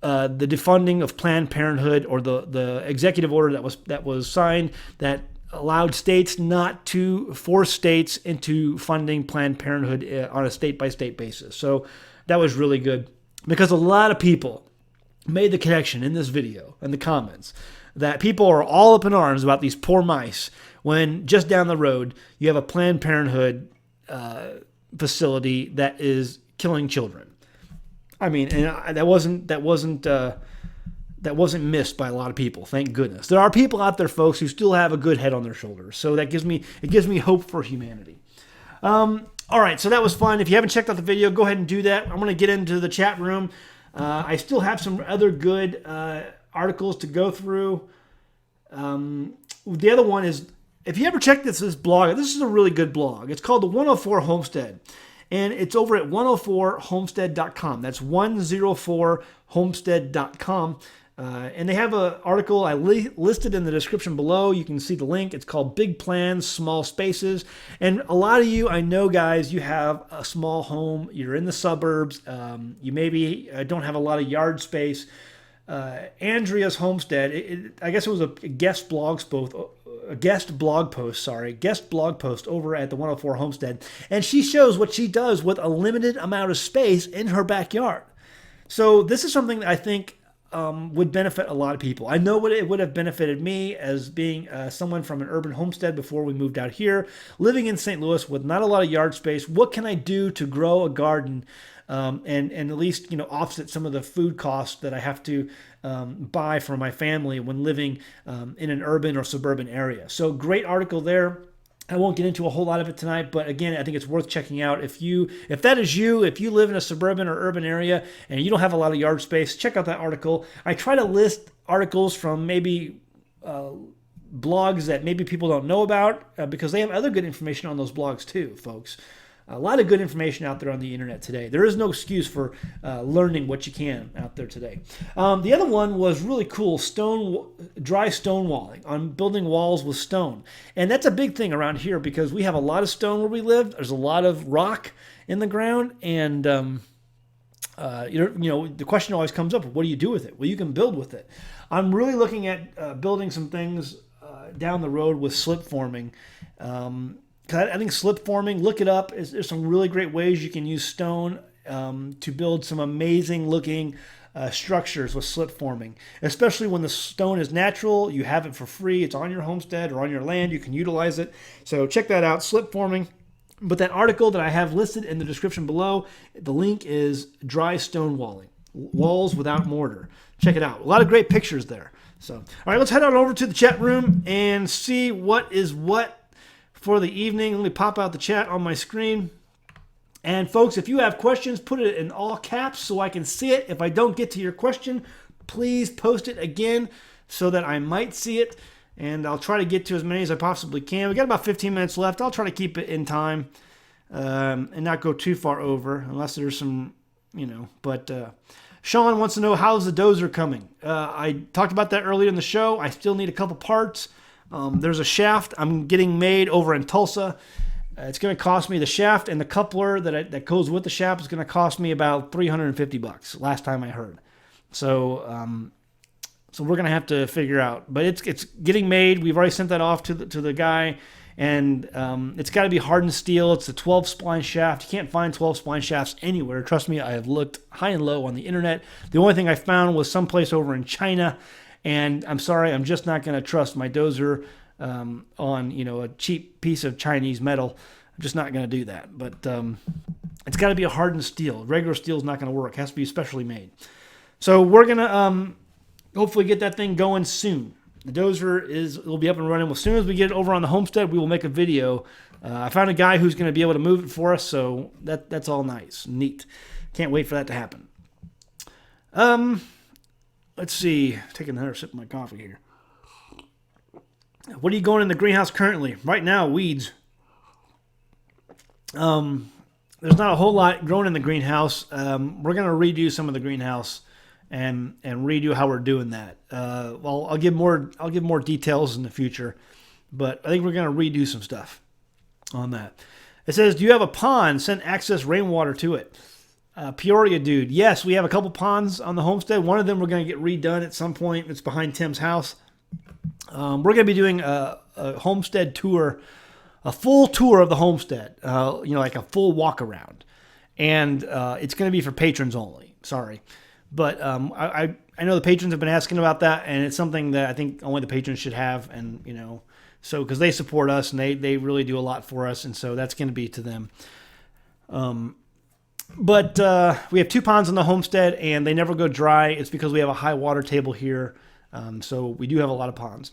the defunding of Planned Parenthood, or the executive order that was signed that allowed states not to force states into funding Planned Parenthood on a state-by-state basis. So that was really good because a lot of people made the connection in this video and the comments that people are all up in arms about these poor mice when just down the road you have a Planned Parenthood facility that is killing children. That wasn't missed by a lot of people. Thank goodness. There are people out there, folks, who still have a good head on their shoulders. So it gives me hope for humanity. All right, so that was fun. If you haven't checked out the video, go ahead and do that. I'm going to get into the chat room. I still have some other good articles to go through. The other one is, if you ever check this blog, this is a really good blog. It's called the 104 Homestead, and it's over at 104homestead.com. That's 104homestead.com. And they have an article I listed in the description below. You can see the link. It's called Big Plans, Small Spaces. And a lot of you, I know, guys, you have a small home. You're in the suburbs. You maybe don't have a lot of yard space. Andrea's Homestead, I guess it was a guest blog post over at the 104 Homestead, and she shows what she does with a limited amount of space in her backyard. So this is something that I think would benefit a lot of people. I know it would have benefited me as being someone from an urban homestead before we moved out here, living in St. Louis with not a lot of yard space. What can I do to grow a garden and at least offset some of the food costs that I have to buy for my family when living in an urban or suburban area. So great article there. I won't get into a whole lot of it tonight, but again, I think it's worth checking out. If that is you, if you live in a suburban or urban area and you don't have a lot of yard space, check out that article. I try to list articles from maybe blogs that maybe people don't know about because they have other good information on those blogs too, folks. A lot of good information out there on the internet today. There is no excuse for learning what you can out there today. The other one was really cool, dry stone walling, on building walls with stone. And that's a big thing around here because we have a lot of stone where we live. There's a lot of rock in the ground. And, the question always comes up, what do you do with it? Well, you can build with it. I'm really looking at building some things down the road with slip forming. I think slip forming, look it up. There's some really great ways you can use stone to build some amazing looking structures with slip forming, especially when the stone is natural. You have it for free. It's on your homestead or on your land. You can utilize it. So check that out, slip forming. But that article that I have listed in the description below, the link is dry stone walling, walls without mortar. Check it out. A lot of great pictures there. So, all right, let's head on over to the chat room and see what is what for the evening. Let me pop out the chat on my screen. And folks, if you have questions, put it in all caps so I can see it. If I don't get to your question, please post it again so that I might see it. And I'll try to get to as many as I possibly can. We got about 15 minutes left. I'll try to keep it in time and not go too far over unless there's some, But Sean wants to know, how's the dozer coming? I talked about that earlier in the show. I still need a couple parts. There's a shaft I'm getting made over in Tulsa. It's going to cost me, the shaft and the coupler that goes with the shaft is going to cost me about $350 last time I heard. So we're going to have to figure out. But it's getting made. We've already sent that off to the guy, and it's got to be hardened steel. It's a 12 spline shaft. You can't find 12 spline shafts anywhere. Trust me, I have looked high and low on the internet. The only thing I found was someplace over in China. And I'm sorry, I'm just not going to trust my dozer on a cheap piece of Chinese metal. I'm just not going to do that. But it's got to be a hardened steel. Regular steel is not going to work. It has to be specially made. So we're going to hopefully get that thing going soon. The dozer will be up and running. As soon as we get it over on the homestead, we will make a video. I found a guy who's going to be able to move it for us, so that's all nice, neat. Can't wait for that to happen. Let's see. Taking another sip of my coffee here. What are you going in the greenhouse currently? Right now, weeds. There's not a whole lot growing in the greenhouse. We're going to redo some of the greenhouse and redo how we're doing that. Well, I'll give more details in the future, but I think we're going to redo some stuff on that. It says, do you have a pond? Send access rainwater to it. Peoria dude, yes, we have a couple ponds on the homestead. One of them we're going to get redone at some point. It's behind Tim's house. We're going to be doing a homestead tour, a full tour of the homestead, like a full walk around. And it's going to be for patrons only. Sorry. But I know the patrons have been asking about that, and it's something that I think only the patrons should have. And, so because they support us and they really do a lot for us. And so that's going to be to them. But we have 2 ponds on the homestead, and they never go dry. It's because we have a high water table here. So we do have a lot of ponds.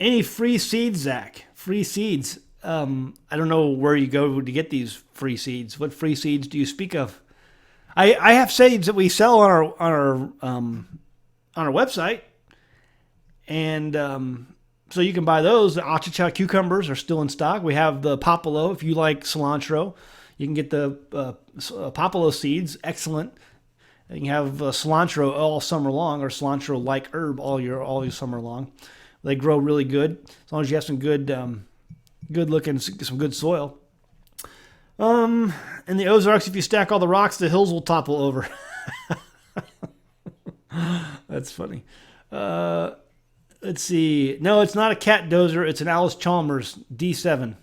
Any free seeds, Zach? Free seeds. I don't know where you go to get these free seeds. What free seeds do you speak of? I have seeds that we sell on our website, and so you can buy those. The achicha cucumbers are still in stock. We have the popolo. If you like cilantro, you can get the popolo seeds. Excellent. You can have cilantro all summer long, or cilantro-like herb all summer long. They grow really good as long as you have some good looking, some good soil. In the Ozarks, if you stack all the rocks, the hills will topple over. That's funny. Let's see. No, it's not a cat dozer. It's an Alice Chalmers D7.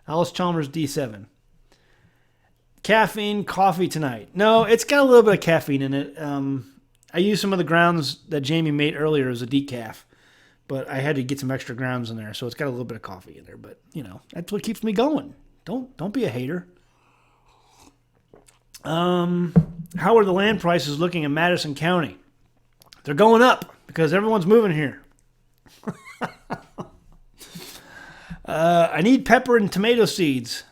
Alice Chalmers D7. Caffeine coffee tonight. No, it's got a little bit of caffeine in it. I used some of the grounds that Jamie made earlier as a decaf, but I had to get some extra grounds in there, so it's got a little bit of coffee in there. But that's what keeps me going. Don't be a hater. How are the land prices looking in Madison County? They're going up because everyone's moving here. I need pepper and tomato seeds.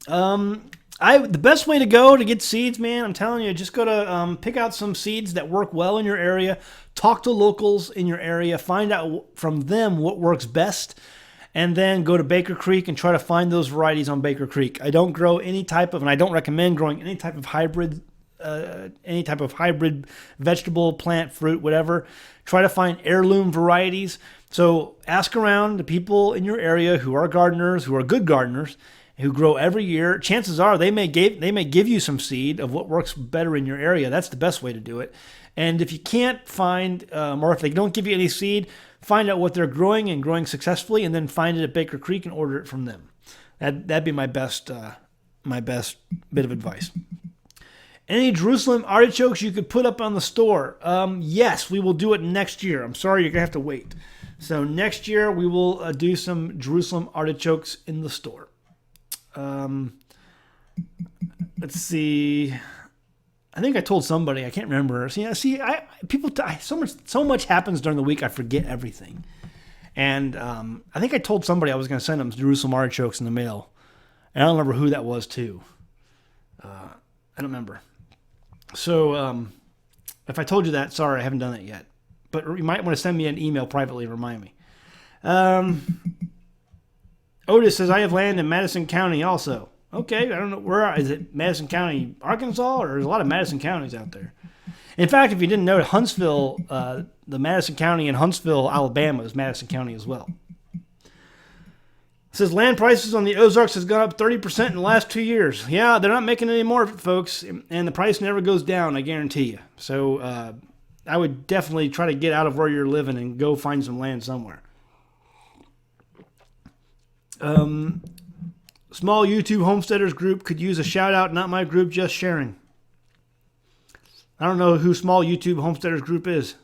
The best way to go to get seeds, man, I'm telling you, just go to pick out some seeds that work well in your area. Talk to locals in your area. Find out from them what works best. And then go to Baker Creek and try to find those varieties on Baker Creek. I don't grow any type of, and I don't recommend growing any type of hybrid vegetable, plant, fruit, whatever. Try to find heirloom varieties. So ask around the people in your area who are gardeners, who are good gardeners, who grow every year. Chances are they may give you some seed of what works better in your area. That's the best way to do it. And if you can't find, or if they don't give you any seed, find out what they're growing and growing successfully, and then find it at Baker Creek and order it from them. That'd be my best bit of advice. Any Jerusalem artichokes you could put up on the store? Yes, we will do it next year. I'm sorry, you're going to have to wait. So next year we will do some Jerusalem artichokes in the store. Let's see. I think I told somebody. I can't remember. So much happens during the week. I forget everything. And I think I told somebody I was going to send them Jerusalem artichokes in the mail. And I don't remember who that was too. I don't remember. So if I told you that, sorry, I haven't done that yet. But you might want to send me an email privately and remind me. Otis says, I have land in Madison County also. Okay, I don't know. Where is it? Madison County, Arkansas? Or there's a lot of Madison counties out there. In fact, if you didn't know, Huntsville, the Madison County in Huntsville, Alabama is Madison County as well. It says land prices on the Ozarks has gone up 30% in the last 2 years. Yeah, they're not making any more, folks, and the price never goes down, I guarantee you. So I would definitely try to get out of where you're living and go find some land somewhere. Small YouTube homesteaders group could use a shout out, not my group, just sharing. I don't know who small YouTube homesteaders group is.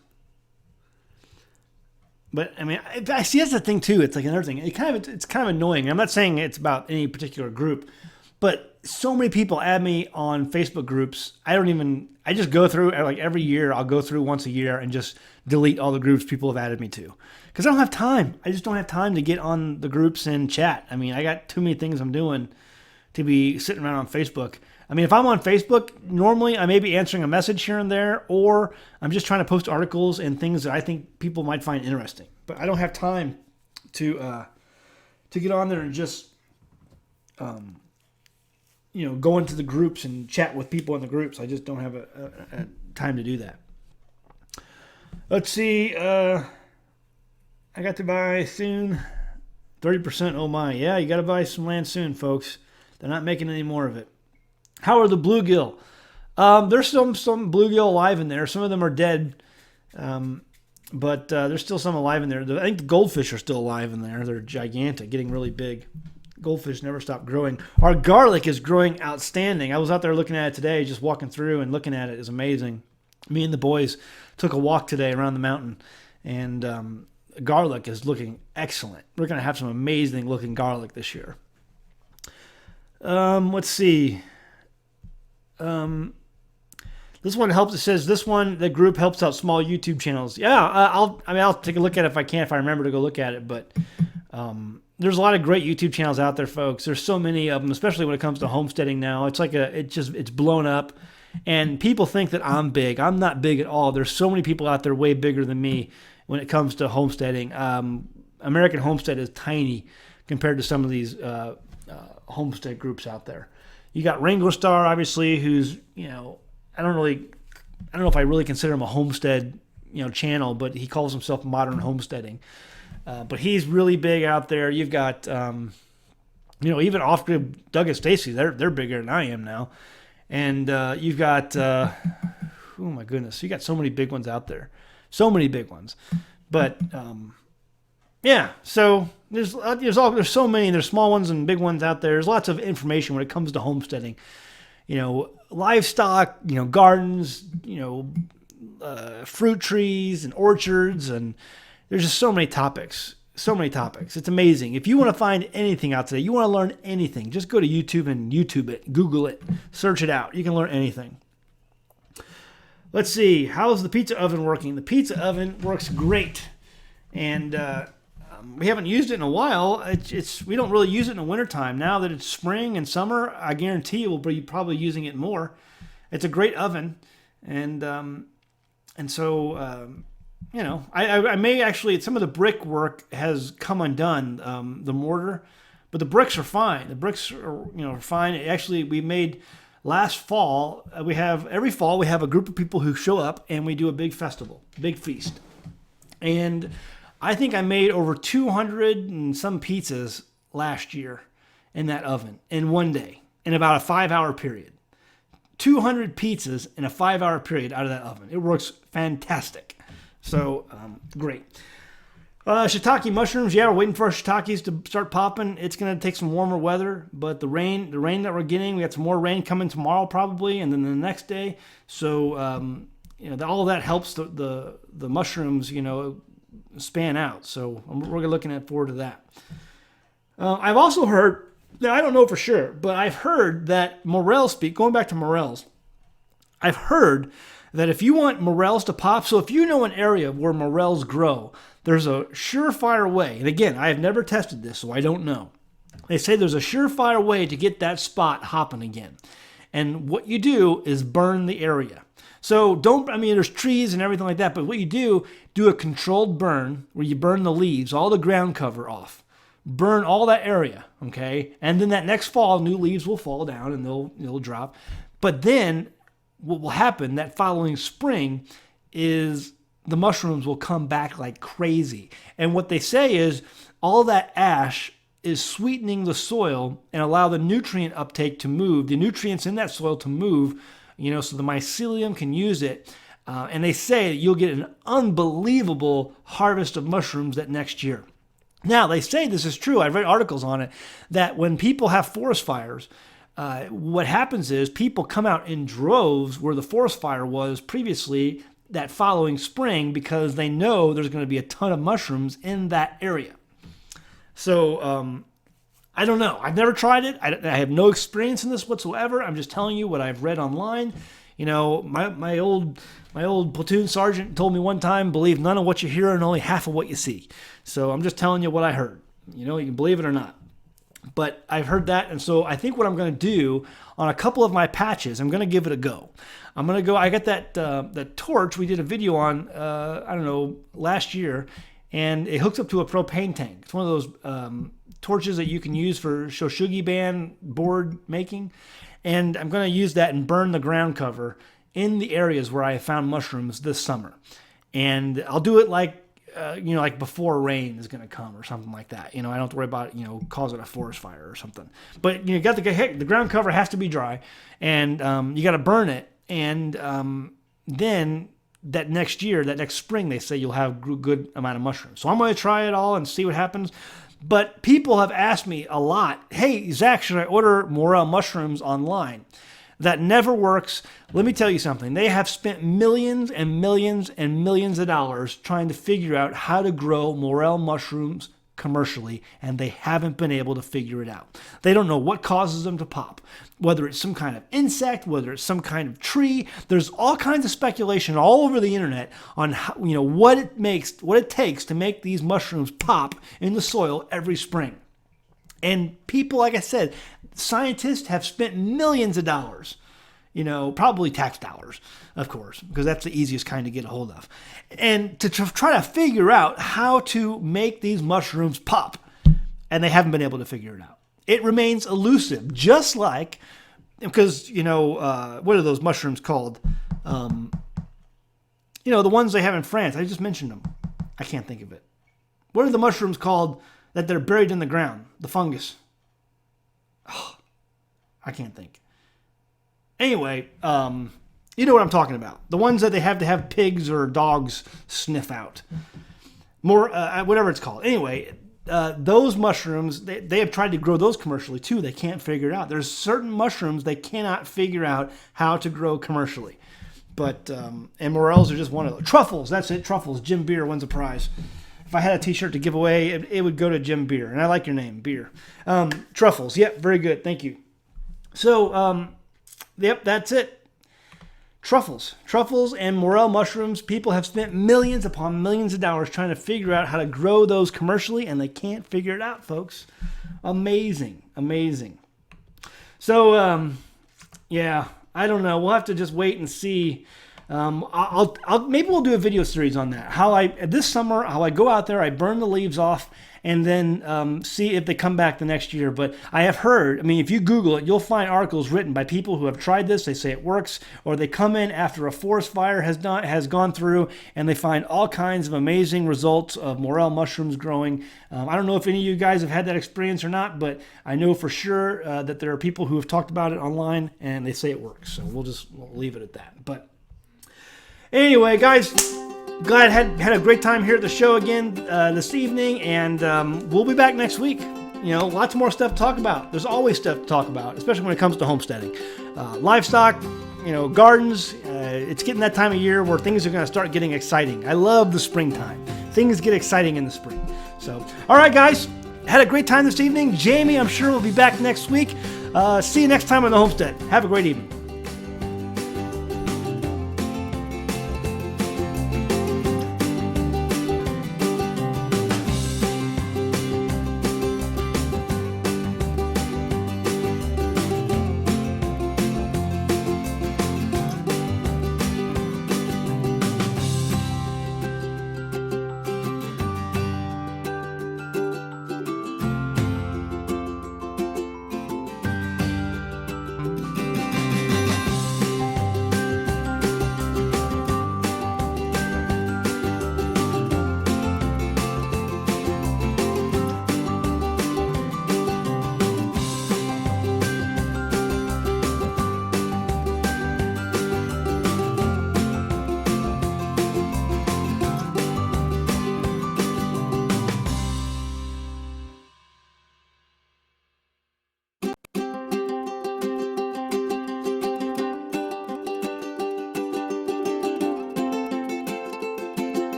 But I mean, I see that's the thing too. It's like another thing. It's kind of annoying. I'm not saying it's about any particular group, but so many people add me on Facebook groups. I just go through, like every year, I'll go through once a year and just delete all the groups people have added me to. Because I don't have time. I just don't have time to get on the groups and chat. I mean, I got too many things I'm doing to be sitting around on Facebook. I mean, if I'm on Facebook, normally I may be answering a message here and there, or I'm just trying to post articles and things that I think people might find interesting. But I don't have time to get on there and just go into the groups and chat with people in the groups. I just don't have a time to do that. Let's see. I got to buy soon. 30%. Oh my. Yeah, you got to buy some land soon, folks. They're not making any more of it. How are the bluegill? There's some bluegill alive in there. Some of them are dead. But there's still some alive in there. I think the goldfish are still alive in there. They're gigantic, getting really big. Goldfish never stop growing. Our garlic is growing outstanding. I was out there looking at it today, just walking through and looking at it. It's amazing. Me and the boys took a walk today around the mountain, and garlic is looking excellent. We're going to have some amazing looking garlic this year. Let's see. This one helps. It says the group helps out small YouTube channels. Yeah, I'll take a look at it if I can, if I remember to go look at it. But there's a lot of great YouTube channels out there, folks. There's so many of them, especially when it comes to homesteading now. It's like it's blown up, and people think that I'm big. I'm not big at all. There's so many people out there way bigger than me when it comes to homesteading. American Homestead is tiny compared to some of these homestead groups out there. You got Ringo Starr, obviously, who's, I don't know if I really consider him a homestead, channel, but he calls himself Modern Homesteading. But he's really big out there. You've got, even off-grid Doug and Stacy, they're bigger than I am now. And you've got, oh my goodness, you got so many big ones out there. So many big ones. But, yeah, so there's so many. There's small ones and big ones out there. There's lots of information when it comes to homesteading. Livestock, gardens, fruit trees and orchards, and there's just so many topics. So many topics. It's amazing. If you want to find anything out today, you want to learn anything, just go to YouTube and YouTube it, Google it, search it out. You can learn anything. Let's see. How's the pizza oven working? The pizza oven works great. And we haven't used it in a while. We don't really use it in the wintertime. Now that it's spring and summer, I guarantee we'll be probably using it more. It's a great oven. And so... I may actually, some of the brick work has come undone, the mortar, but the bricks are fine. The bricks are fine. Actually, we made last fall, every fall we have a group of people who show up and we do a big festival, big feast. And I think I made over 200 and some pizzas last year in that oven in one day, in about a 5-hour period. 200 pizzas in a 5-hour period out of that oven. It works fantastic. So, great. Shiitake mushrooms, yeah, we're waiting for our shiitakes to start popping. It's going to take some warmer weather, but the rain that we're getting, we got some more rain coming tomorrow probably, and then the next day. So, all of that helps the mushrooms, span out. So, we're looking forward to that. I've also heard, now I don't know for sure, but I've heard that morels going back to morels, I've heard that if you want morels to pop, so if you know an area where morels grow, there's a surefire way. And again, I have never tested this, so I don't know. They say there's a surefire way to get that spot hopping again. And what you do is burn the area. So there's trees and everything like that, but what you do a controlled burn where you burn the leaves, all the ground cover off. Burn all that area, okay? And then that next fall, new leaves will fall down and they'll drop. But then what will happen that following spring is the mushrooms will come back like crazy. And what they say is all that ash is sweetening the soil and allow the nutrient uptake to move, the nutrients in that soil to move, so the mycelium can use it. And they say that you'll get an unbelievable harvest of mushrooms that next year. Now, they say this is true. I've read articles on it, that when people have forest fires, what happens is people come out in droves where the forest fire was previously that following spring because they know there's going to be a ton of mushrooms in that area. So I don't know. I've never tried it. I have no experience in this whatsoever. I'm just telling you what I've read online. My old platoon sergeant told me one time, believe none of what you hear and only half of what you see. So I'm just telling you what I heard. You can believe it or not. But I've heard that, and so I think what I'm going to do on a couple of my patches, I'm going to give it a go. I got that torch we did a video on, last year, and it hooks up to a propane tank. It's one of those torches that you can use for Shoshugi band board making, and I'm going to use that and burn the ground cover in the areas where I found mushrooms this summer. And I'll do it like before rain is going to come or something like that. I don't have to worry about, causing a forest fire or something. But you got the ground cover has to be dry, and you got to burn it. And then that next spring, they say you'll have a good amount of mushrooms. So I'm going to try it all and see what happens. But people have asked me a lot, hey, Zach, should I order morel mushrooms online? That never works. Let me tell you something. They have spent millions and millions and millions of dollars trying to figure out how to grow morel mushrooms commercially, and they haven't been able to figure it out. They don't know what causes them to pop, whether it's some kind of insect, whether it's some kind of tree. There's all kinds of speculation all over the internet on how, what it takes to make these mushrooms pop in the soil every spring. And people, like I said, scientists have spent millions of dollars, probably tax dollars, of course, because that's the easiest kind to get a hold of, and to try to figure out how to make these mushrooms pop. And they haven't been able to figure it out. It remains elusive, just like, because, what are those mushrooms called? The ones they have in France. I just mentioned them. I can't think of it. What are the mushrooms called that they're buried in the ground? The fungus. Oh, I can't think. Anyway, you know what I'm talking about. The ones that they have to have pigs or dogs sniff out. More, whatever it's called. Anyway, those mushrooms, they have tried to grow those commercially too. They can't figure it out. There's certain mushrooms they cannot figure out how to grow commercially. But, and morels are just one of those. Truffles, that's it, truffles. Jim Beer wins a prize. if I had a t-shirt to give away, it would go to Jim Beer. And I like your name, Beer. Truffles. Yep, very good. Thank you. So, yep, that's it. Truffles and morel mushrooms. People have spent millions upon millions of dollars trying to figure out how to grow those commercially, and they can't figure it out, folks. Amazing. So, yeah, I don't know. We'll have to just wait and see. I'll maybe we'll do a video series on that. This summer, how I go out there, I burn the leaves off, and then see if they come back the next year. But I have heard, I mean, if you Google it, you'll find articles written by people who have tried this. They say it works, or they come in after a forest fire has gone through, and they find all kinds of amazing results of morel mushrooms growing. I don't know if any of you guys have had that experience or not, but I know for sure that there are people who have talked about it online, and they say it works. So we'll leave it at that. But anyway, guys, glad had a great time here at the show again this evening, and we'll be back next week. You know, lots more stuff to talk about. There's always stuff to talk about, especially when it comes to homesteading. Livestock, you know, gardens. It's getting that time of year where things are going to start getting exciting. I love the springtime. Things get exciting in the spring. So, all right, guys, had a great time this evening. Jamie, I'm sure, will be back next week. See you next time on the Homestead. Have a great evening.